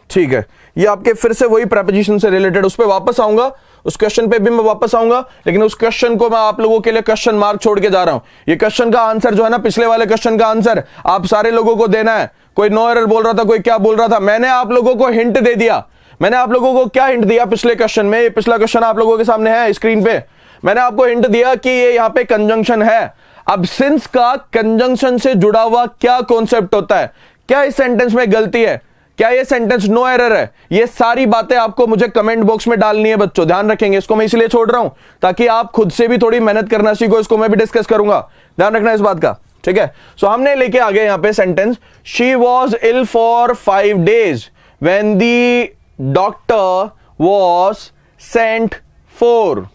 [SPEAKER 2] ठीक है, ये आपके फिर से वही प्रेपोजिशन से रिलेटेड, उस पर वापस आऊंगा, उस क्वेश्चन पे भी मैं वापस आऊंगा, लेकिन उस क्वेश्चन को मैं आप लोगों के लिए क्वेश्चन मार्क छोड़ के जा रहा हूं। ये क्वेश्चन का आंसर जो है ना, पिछले वाले क्वेश्चन का आंसर आप सारे लोगों को देना है। कोई नो एरर बोल रहा था, कोई क्या बोल रहा था, मैंने आप लोगों को हिंट दे दिया। मैंने आप लोगों को क्या हिंट दिया पिछले क्वेश्चन में? ये पिछला क्वेश्चन आप लोगों के सामने है स्क्रीन पे। मैंने आपको हिंट दिया कि ये यहां पे कंजंक्शन है। अब सिंस का कंजंक्शन से जुड़ा हुआ क्या कॉन्सेप्ट होता है, क्या इस सेंटेंस में गलती है, क्या ये सेंटेंस नो एरर है, ये सारी बातें आपको मुझे कमेंट बॉक्स में डालनी है बच्चों। ध्यान रखेंगे, इसको मैं इसलिए छोड़ रहा हूं ताकि आप खुद से भी थोड़ी मेहनत करना सीखो। इसको मैं भी डिस्कस करूंगा, ध्यान रखना इस बात का, ठीक है। सो हमने लेके आ गए यहां पे sentence, she was ill for 5 days when the doctor was sent for.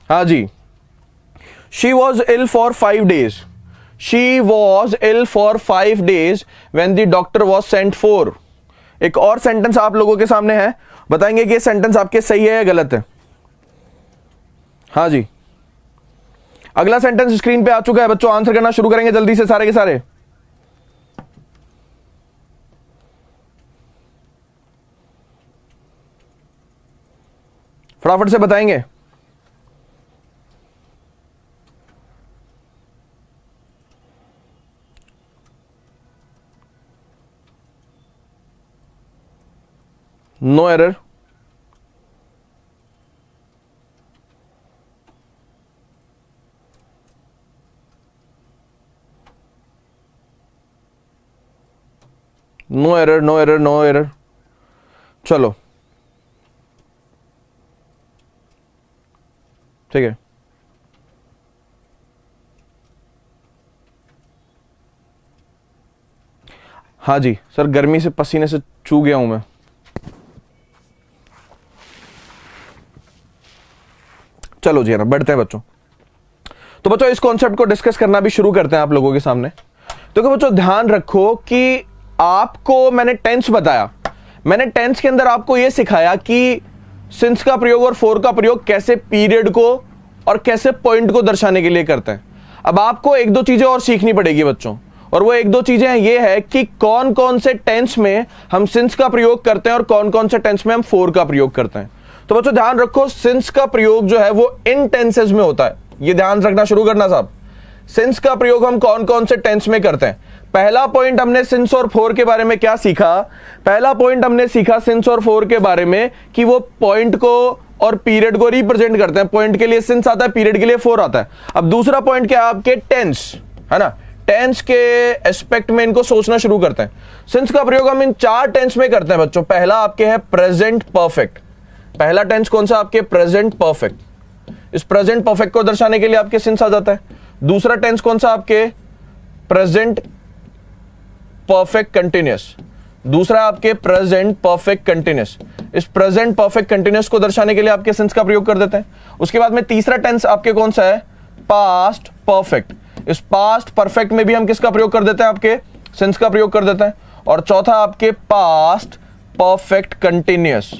[SPEAKER 2] हाँ जी, she was ill for 5 days, she was ill for 5 days when the doctor was sent for. एक और सेंटेंस आप लोगों के सामने है, बताएंगे कि ये सेंटेंस आपके सही है या गलत है। हाँ जी, अगला सेंटेंस स्क्रीन पे आ चुका है बच्चों, आंसर करना शुरू करेंगे जल्दी से सारे के सारे। फटाफट से बताएंगे। No error, no error, no error, no error. चलो ठीक है। हाँ जी सर, गर्मी से पसीने से चूक गया हूं मैं। चलो जी ना, बढ़ते हैं बच्चों। तो बच्चों इस कॉन्सेप्ट को डिस्कस करना भी शुरू करते हैं आप लोगों के सामने। तो बच्चों ध्यान रखो कि आपको मैंने टेंस बताया, मैंने टेंस के अंदर आपको यह सिखाया कि सिंस का प्रयोग और फॉर का प्रयोग कैसे पीरियड को और कैसे पॉइंट को दर्शाने के लिए करते हैं। अब आपको एक दो चीजें और सीखनी पड़ेगी बच्चों, और वो एक दो चीजें ये है कि कौन कौन से टेंस में हम सिंस का प्रयोग करते हैं और कौन कौन से टेंस में हम फॉर का प्रयोग करते हैं। तो बच्चों ध्यान रखो, सिंस का प्रयोग जो है वो इन टेंसेस में होता है, ये ध्यान रखना शुरू करना साहब। सिंस का प्रयोग हम कौन कौन से टेंस में करते हैं। पहला पॉइंट हमने सिंस और फॉर के बारे में क्या सीखा, पहला पॉइंट हमने सीखा सिंस और फॉर के बारे में कि वो पॉइंट को और पीरियड को रिप्रेजेंट करते हैं। पॉइंट के लिए सिंस आता है, पीरियड के लिए फॉर आता है। अब दूसरा पॉइंट क्या है आपके, टेंस, है ना। टेंस के एस्पेक्ट में इनको सोचना शुरू करते हैं। सिंस का प्रयोग हम इन 4 टेंस में करते हैं बच्चों। पहला आपके है प्रेजेंट परफेक्ट। पहला टेंस कौन सा आपके, प्रेजेंट परफेक्ट। इस प्रेजेंट परफेक्ट को दर्शाने के लिए आपके सिंस आ जाता है। दूसरा टेंस कौन सा आपके, प्रेजेंट परफेक्ट कंटिन्यूअस। दूसरा आपके प्रेजेंट परफेक्ट कंटिन्यूअस। इस प्रेजेंट परफेक्ट कंटिन्यूअस को दर्शाने के लिए आपके सिंस का प्रयोग कर देते हैं। उसके बाद में तीसरा टेंस आपके कौन सा है, पास्ट परफेक्ट। इस पास्ट परफेक्ट में भी हम किसका प्रयोग कर देते हैं, आपके सिंस का प्रयोग कर देते हैं। और चौथा आपके पास्ट परफेक्ट कंटिन्यूअस।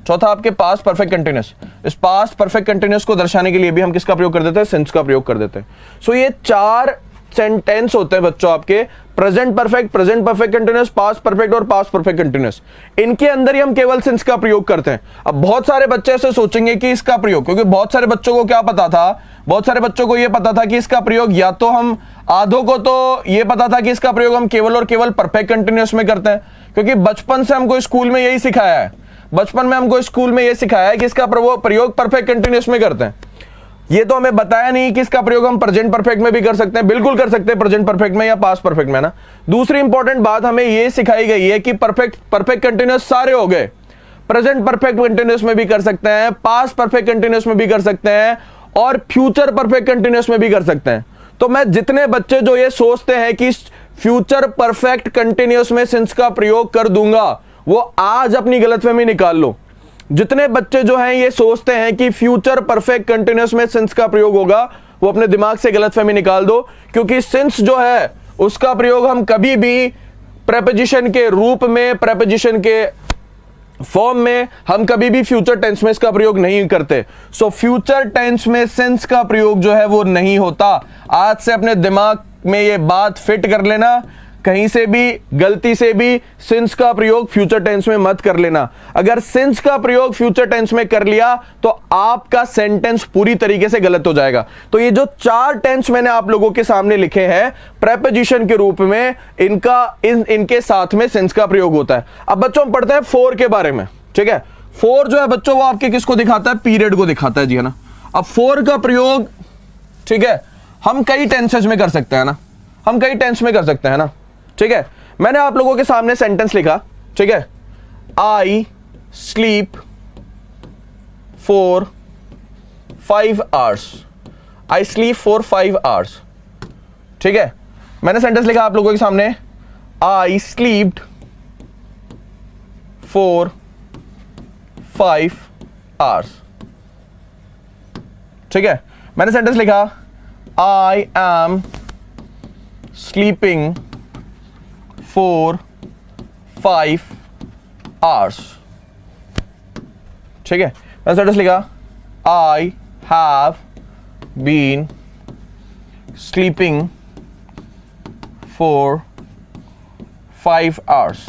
[SPEAKER 2] चौथा आपके पास्ट परफेक्ट कंटिन्यूअस। इस पास्ट परफेक्ट कंटिन्यूअस को दर्शाने के लिए भी हम किसका प्रयोग कर देते हैं, सिंस का प्रयोग कर देते हैं। सो ये 4 सेंटेंस होते हैं बच्चों आपके, present perfect, present perfect continuous, past perfect और पास्ट परफेक्ट कंटिन्यूअस। इनके अंदर ही हम केवल सिंस का प्रयोग करते हैं। अब बहुत सारे बच्चे ऐसे सोचेंगे कि इसका प्रयोग, क्योंकि बहुत सारे बच्चों को क्या पता था, बहुत सारे बच्चों को यह पता था कि इसका प्रयोग या तो हम, आधों को तो यह पता था कि इसका प्रयोग हम केवल और केवल परफेक्ट कंटिन्यूअस में करते हैं, क्योंकि बचपन से हमको स्कूल में यही सिखाया है। बचपन में हमको स्कूल में यह सिखाया है कि इसका प्रयोग परफेक्ट कंटिन्यूअस में करते हैं। ये तो हमें बताया नहीं कि इसका प्रयोग हम प्रेजेंट परफेक्ट में भी कर सकते हैं। बिल्कुल कर सकते हैं, प्रेजेंट परफेक्ट में या पास्ट परफेक्ट में ना। दूसरी इंपॉर्टेंट बात हमें यह सिखाई गई है कि परफेक्ट कंटिन्यूअस सारे हो गए, प्रेजेंट परफेक्ट कंटिन्यूअस में भी कर सकते हैं, पास्ट परफेक्ट कंटिन्यूअस में भी कर सकते हैं और फ्यूचर परफेक्ट कंटिन्यूअस में भी कर सकते हैं। तो मैं जितने बच्चे जो ये सोचते हैं कि फ्यूचर परफेक्ट कंटिन्यूअस में सिंस का प्रयोग कर दूंगा, वो आज अपनी गलतफहमी निकाल लो। जितने बच्चे जो हैं ये सोचते हैं कि फ्यूचर परफेक्ट कंटिन्यूअस में सिंस का प्रयोग होगा, वो अपने दिमाग से गलतफहमी निकाल दो, क्योंकि सिंस जो है उसका प्रयोग हम कभी भी प्रेपोजिशन के रूप में, प्रेपोजिशन के फॉर्म में हम कभी भी फ्यूचर टेंस में इसका प्रयोग नहीं करते। सो फ्यूचर टेंस में सिंस का प्रयोग जो है वो नहीं होता। आज से अपने दिमाग में ये बात फिट कर लेना, कहीं से भी गलती से भी सिंस का प्रयोग फ्यूचर टेंस में मत कर लेना। अगर सिंस का प्रयोग फ्यूचर टेंस में कर लिया तो आपका सेंटेंस पूरी तरीके से गलत हो जाएगा। तो ये जो 4 टेंस मैंने आप लोगों के सामने लिखे हैं प्रेपोजिशन के रूप में, इनके साथ में सिंस का प्रयोग होता है। अब बच्चों हम पढ़ते हैं 4 के बारे में, ठीक है। 4 जो है बच्चों वो आपके किसको दिखाता है? पीरियड को दिखाता है जी, है ना। अब 4 का प्रयोग, ठीक है, हम कई टेंसेस में कर सकते हैं ना, हम कई टेंस में कर सकते हैं ना, ठीक है। मैंने आप लोगों के सामने सेंटेंस लिखा, ठीक है, I sleep for 5 hours, I sleep for 5 hours, ठीक है। मैंने सेंटेंस लिखा आप लोगों के सामने, आई स्लीप्ड फॉर 5 hours, ठीक है। मैंने सेंटेंस लिखा, I am sleeping for 5 hours, ठीक है। मैंने सेंटेंस लिखा, I have been sleeping for 5 hours।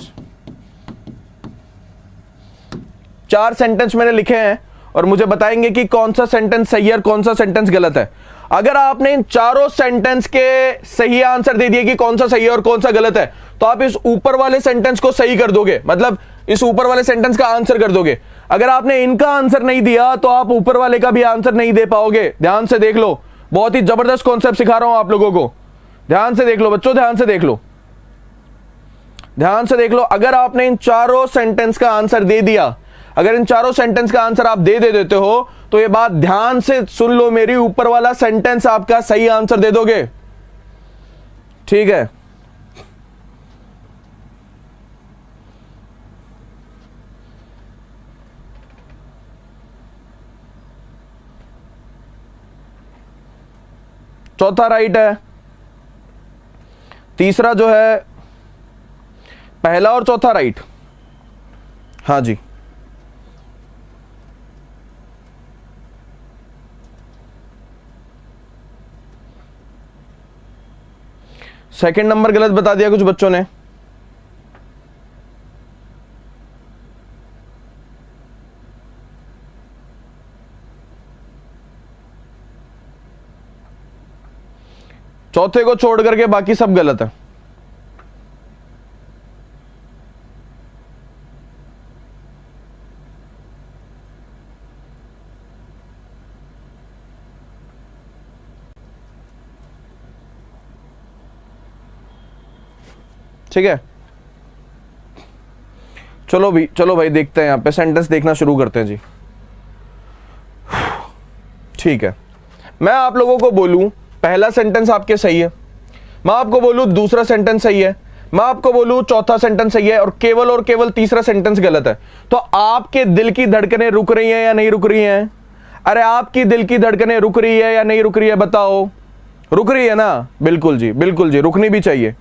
[SPEAKER 2] 4 sentence मैंने लिखे हैं और मुझे बताएंगे कि कौन सा सेंटेंस सही है और कौन सा सेंटेंस गलत है। अगर आपने इन चारों सेंटेंस के सही आंसर दे दिए कि कौन सा सही है और कौन सा गलत है, तो आप इस ऊपर वाले सेंटेंस को सही कर दोगे, मतलब इस ऊपर वाले सेंटेंस का आंसर कर दोगे। अगर आपने इनका आंसर नहीं दिया तो आप ऊपर वाले का भी आंसर नहीं दे पाओगे। ध्यान से देख लो, बहुत ही जबरदस्त कॉन्सेप्ट सिखा रहा हूं आप लोगों को। ध्यान से देख लो बच्चों, ध्यान से देख लो, ध्यान से देख लो। अगर आपने इन चारों सेंटेंस का आंसर दे दिया, अगर इन चारों सेंटेंस का आंसर आप दे देते हो तो ये बात ध्यान से सुन लो मेरी, ऊपर वाला सेंटेंस आपका सही आंसर दे दोगे, ठीक है। चौथा राइट है, तीसरा जो है पहला और चौथा राइट, हाँ जी। सेकंड नंबर गलत बता दिया कुछ बच्चों ने। चौथे को छोड़ करके बाकी सब गलत है। ठीक है, चलो भाई देखते हैं, यहां पे सेंटेंस देखना शुरू करते हैं जी। ठीक है, मैं आप लोगों को बोलूं पहला सेंटेंस आपके सही है, मैं आपको बोलूं दूसरा सेंटेंस सही है, मैं आपको बोलूं चौथा सेंटेंस सही है और केवल तीसरा सेंटेंस गलत है, तो आपके दिल की धड़कनें रुक रही हैं या नहीं रुक रही हैं? अरे आपकी दिल की धड़कनें रुक रही है या नहीं रुक रही है, बताओ। रुक रही है ना? बिल्कुल जी, बिल्कुल जी, रुकनी भी चाहिए,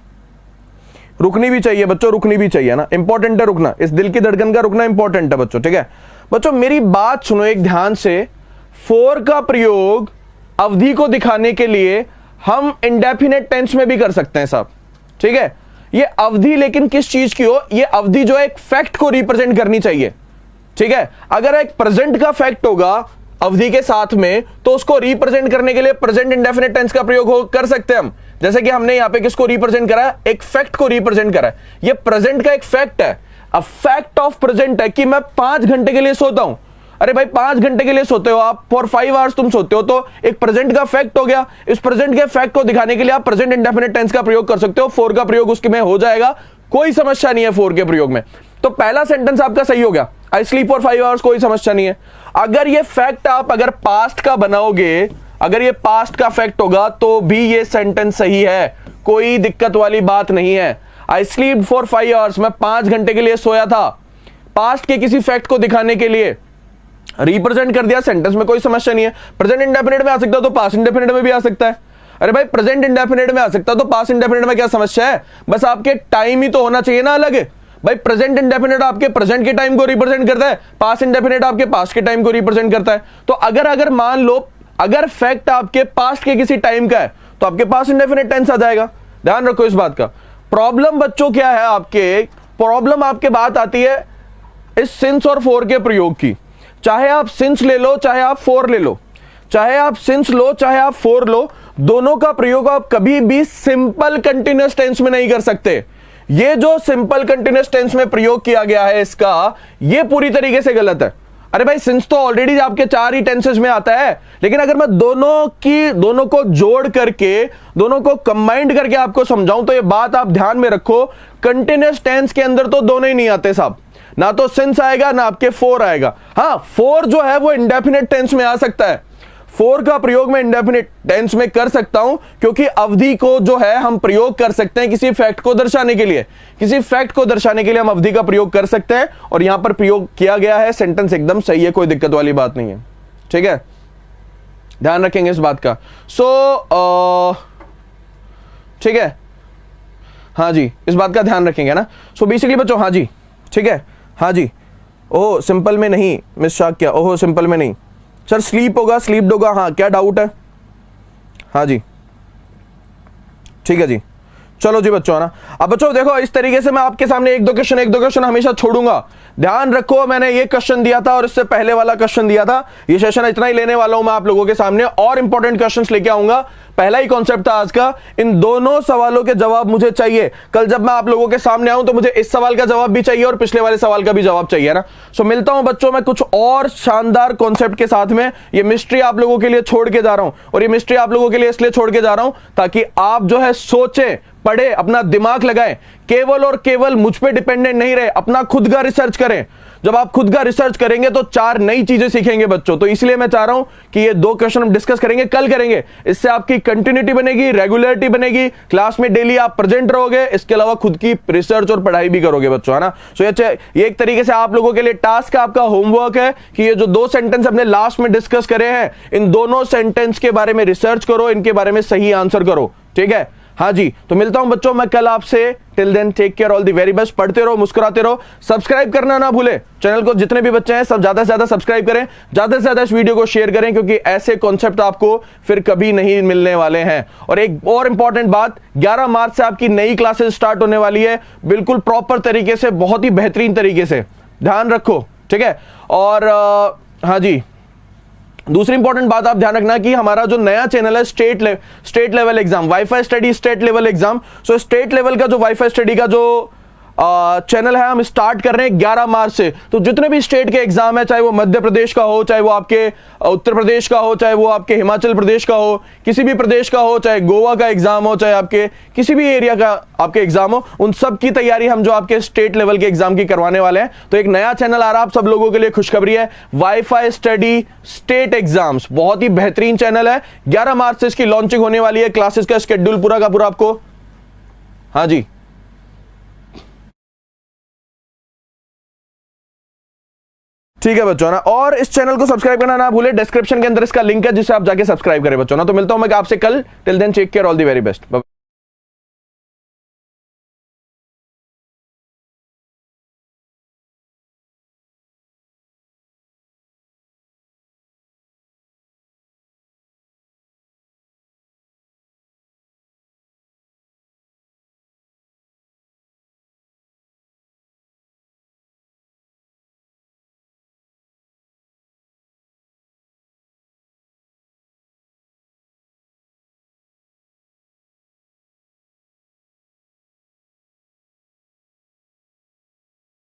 [SPEAKER 2] रुकनी भी चाहिए बच्चों, रुकनी भी चाहिए ना, इंपॉर्टेंट है रुकना, इस दिल की धड़कन का रुकना इंपॉर्टेंट है बच्चों। ठीक है बच्चों, मेरी बात सुनो एक ध्यान से। फॉर का प्रयोग अवधि को दिखाने के लिए हम इंडेफिनेट टेंस में भी कर सकते हैं साहब। ठीक है, ये अवधि लेकिन किस चीज की हो, ये अवधि जो है एक फैक्ट को रिप्रेजेंट करनी चाहिए। ठीक है, अगर एक प्रेजेंट का फैक्ट होगा अवधि के साथ में तो उसको रिप्रेजेंट करने के लिए प्रेजेंट इंडेफिनेट टेंस का प्रयोग कर सकते हैं हम, जैसे कि हमने यहां पे किसको रिप्रेजेंट करा है, एक फैक्ट को रिप्रेजेंट करा है। ये प्रेजेंट का एक फैक्ट है, अ फैक्ट ऑफ प्रेजेंट है कि मैं 5 घंटे के लिए सोता हूं। अरे भाई 5 घंटे के लिए सोते हो आप, फॉर 5 आवर्स तुम सोते हो, तो एक प्रेजेंट का फैक्ट हो गया। इस प्रेजेंट के फैक्ट को दिखाने के लिए आप प्रेजेंट इंडेफिनेट टेंस का प्रयोग कर सकते हो, फॉर का प्रयोग उसके में हो जाएगा, कोई समस्या नहीं है फॉर के प्रयोग में। तो पहला सेंटेंस आपका सही हो गया, आई स्लीप फॉर 5 आवर्स, कोई समस्या नहीं है। अगर ये फैक्ट आप अगर पास्ट का बनाओगे, अगर ये पास्ट का फैक्ट होगा तो भी ये सेंटेंस सही है, कोई दिक्कत वाली बात नहीं है। आई स्लीप फॉर 5 आवर्स, मैं 5 घंटे के लिए सोया था, पास्ट के किसी फैक्ट को दिखाने के लिए रिप्रेजेंट कर दिया, सेंटेंस में कोई समस्या नहीं है। प्रेजेंट इंडेफिनिट में आ सकता है तो पास्ट इंडेफिनिट में भी आ सकता है। अरे भाई प्रेजेंट इंडेफिनिट में आ सकता है तो पास्ट इंडेफिनिट में क्या समस्या है, बस आपके टाइम ही तो होना चाहिए ना अलग। भाई प्रेजेंट इंडेफिनिट आपके प्रेजेंट के टाइम को रिप्रेजेंट करता है, पास्ट इंडेफिनिट आपके पास्ट के टाइम को रिप्रेजेंट करता है। तो अगर मान लो अगर फैक्ट आपके पास्ट के किसी टाइम का है तो आपके पास इंडेफिनिट टेंस आ जाएगा। ध्यान रखो इस बात का, प्रॉब्लम बच्चों क्या है आपके, प्रॉब्लम आपके बात आती है इस सिंस और फोर के प्रयोग की। चाहे आप सिंस ले लो, चाहे आप फोर ले लो, चाहे आप सिंस लो, चाहे आप फोर लो, दोनों का प्रयोग आप कभी भी सिंपल कंटिन्यूअस टेंस में नहीं कर सकते। ये जो सिंपल कंटिन्यूअस टेंस में प्रयोग किया गया है इसका, ये पूरी तरीके से गलत है। अरे भाई सिंस तो ऑलरेडी आपके 4 ही टेंसेस में आता है, लेकिन अगर मैं दोनों को जोड़ करके, दोनों को कंबाइंड करके आपको समझाऊं तो ये बात आप ध्यान में रखो, कंटिन्यूअस टेंस के अंदर तो दोनों ही नहीं आते साहब, ना तो सिंस आएगा ना आपके फोर आएगा। हाँ, फोर जो है वो इंडेफिनिट टेंस में आ सकता है, फोर का प्रयोग मैं इंडेफिनिट टेंस में कर सकता हूं, क्योंकि अवधि को जो है हम प्रयोग कर सकते हैं किसी फैक्ट को दर्शाने के लिए, किसी फैक्ट को दर्शाने के लिए हम अवधि का प्रयोग कर सकते हैं, और यहां पर प्रयोग किया गया है, सेंटेंस एकदम सही है, कोई दिक्कत वाली बात नहीं है। ठीक है, ध्यान रखेंगे इस बात का। ठीक है, हाँ जी, इस बात का ध्यान रखेंगे ना। सो बेसिकली बच्चों, हाँ जी, ठीक है, हाँ जी। ओह सिंपल में नहीं मिस शाक, क्या ओह सिंपल में नहीं सर, स्लीप होगा, स्लीप्ड होगा, हाँ क्या डाउट है? हाँ जी, ठीक है जी, चलो जी बच्चों, है ना। अब बच्चों देखो, इस तरीके से मैं आपके सामने एक दो क्वेश्चन हमेशा छोड़ूंगा। ध्यान रखो, मैंने ये क्वेश्चन दिया था और इससे पहले वाला क्वेश्चन दिया था, ये सेशन इतना ही लेने वाला हूं मैं आप लोगों के सामने, और इंपॉर्टेंट क्वेश्चंस लेके आऊंगा। पहला ही कॉन्सेप्ट था आज का, इन दोनों सवालों के जवाब मुझे चाहिए। कल जब मैं आप लोगों के सामने आऊं तो मुझे इस सवाल का जवाब भी चाहिए और पिछले वाले सवाल का भी जवाब चाहिए ना। सो मिलता हूं बच्चों मैं कुछ और शानदार कॉन्सेप्ट के साथ में। ये मिस्ट्री आप लोगों के लिए छोड़ के जा रहा हूं, और ये मिस्ट्री आप लोगों के लिए इसलिए छोड़ के जा रहा हूं ताकि आप जो है सोचें, पढ़े, अपना दिमाग लगाएं, केवल और केवल मुझ पे डिपेंडेंट नहीं रहे, अपना खुद का रिसर्च करें। जब आप खुद का रिसर्च करेंगे तो 4 नई चीजें सीखेंगे बच्चों। तो इसलिए मैं चाह रहा हूं कि ये 2 क्वेश्चन हम डिस्कस करेंगे, कल करेंगे। इससे आपकी कंटिन्यूटी बनेगी, रेगुलरिटी बनेगी, क्लास में डेली आप प्रेजेंट रहोगे, इसके अलावा खुद की रिसर्च और पढ़ाई भी करोगे बच्चों, है ना। सो ये एक तरीके से आप लोगों के लिए टास्क, आपका होमवर्क है कि ये जो 2 सेंटेंस हमने लास्ट में डिस्कस करे हैं, इन दोनों सेंटेंस के बारे में रिसर्च करो, इनके बारे में सही आंसर करो। ठीक है, हाँ जी। तो मिलता हूं बच्चों मैं कल आपसे। Till then take care, all the very best. पढ़ते रहो, मुस्कुराते रहो, सब्सक्राइब करना ना भूले चैनल को। जितने भी बच्चे हैं सब ज्यादा से ज्यादा सब्सक्राइब करें, ज्यादा से ज्यादा इस वीडियो को शेयर करें, क्योंकि ऐसे कॉन्सेप्ट आपको फिर कभी नहीं मिलने वाले हैं। और एक और इंपॉर्टेंट बात, 11 मार्च से आपकी नई क्लासेस स्टार्ट होने वाली है, बिल्कुल प्रॉपर तरीके से, बहुत ही बेहतरीन तरीके से, ध्यान रखो। ठीक है, और हाँ जी, दूसरी इंपॉर्टेंट बात आप ध्यान रखना कि हमारा जो नया चैनल है state level exam, WiFi study state level exam. So state level का जो वाईफाई स्टडी का जो चैनल है हम स्टार्ट कर रहे हैं 11 मार्च से। तो जितने भी स्टेट के एग्जाम है, चाहे वो मध्य प्रदेश का हो, चाहे वो आपके उत्तर प्रदेश का हो, चाहे वो आपके हिमाचल प्रदेश का हो, किसी भी प्रदेश का हो, चाहे गोवा का एग्जाम हो, चाहे आपके किसी भी एरिया का आपके एग्जाम हो, उन सब की तैयारी हम जो आपके स्टेट लेवल के एग्जाम की करवाने वाले हैं। तो एक नया चैनल आ रहा है आप सब लोगों के लिए, खुशखबरी है, वाईफाई स्टडी स्टेट एग्जाम्स, बहुत ही बेहतरीन चैनल है। 11 मार्च से इसकी लॉन्चिंग होने वाली है, क्लासेस का शेड्यूल पूरा का पूरा आपको, हाँ जी, ठीक है बच्चों ना। और इस चैनल को सब्सक्राइब करना ना भूले, डिस्क्रिप्शन के अंदर इसका लिंक है जिसे आप जाके सब्सक्राइब करें बच्चों ना। तो मिलता हूं मैं आपसे कल। Till then take care, all the very best.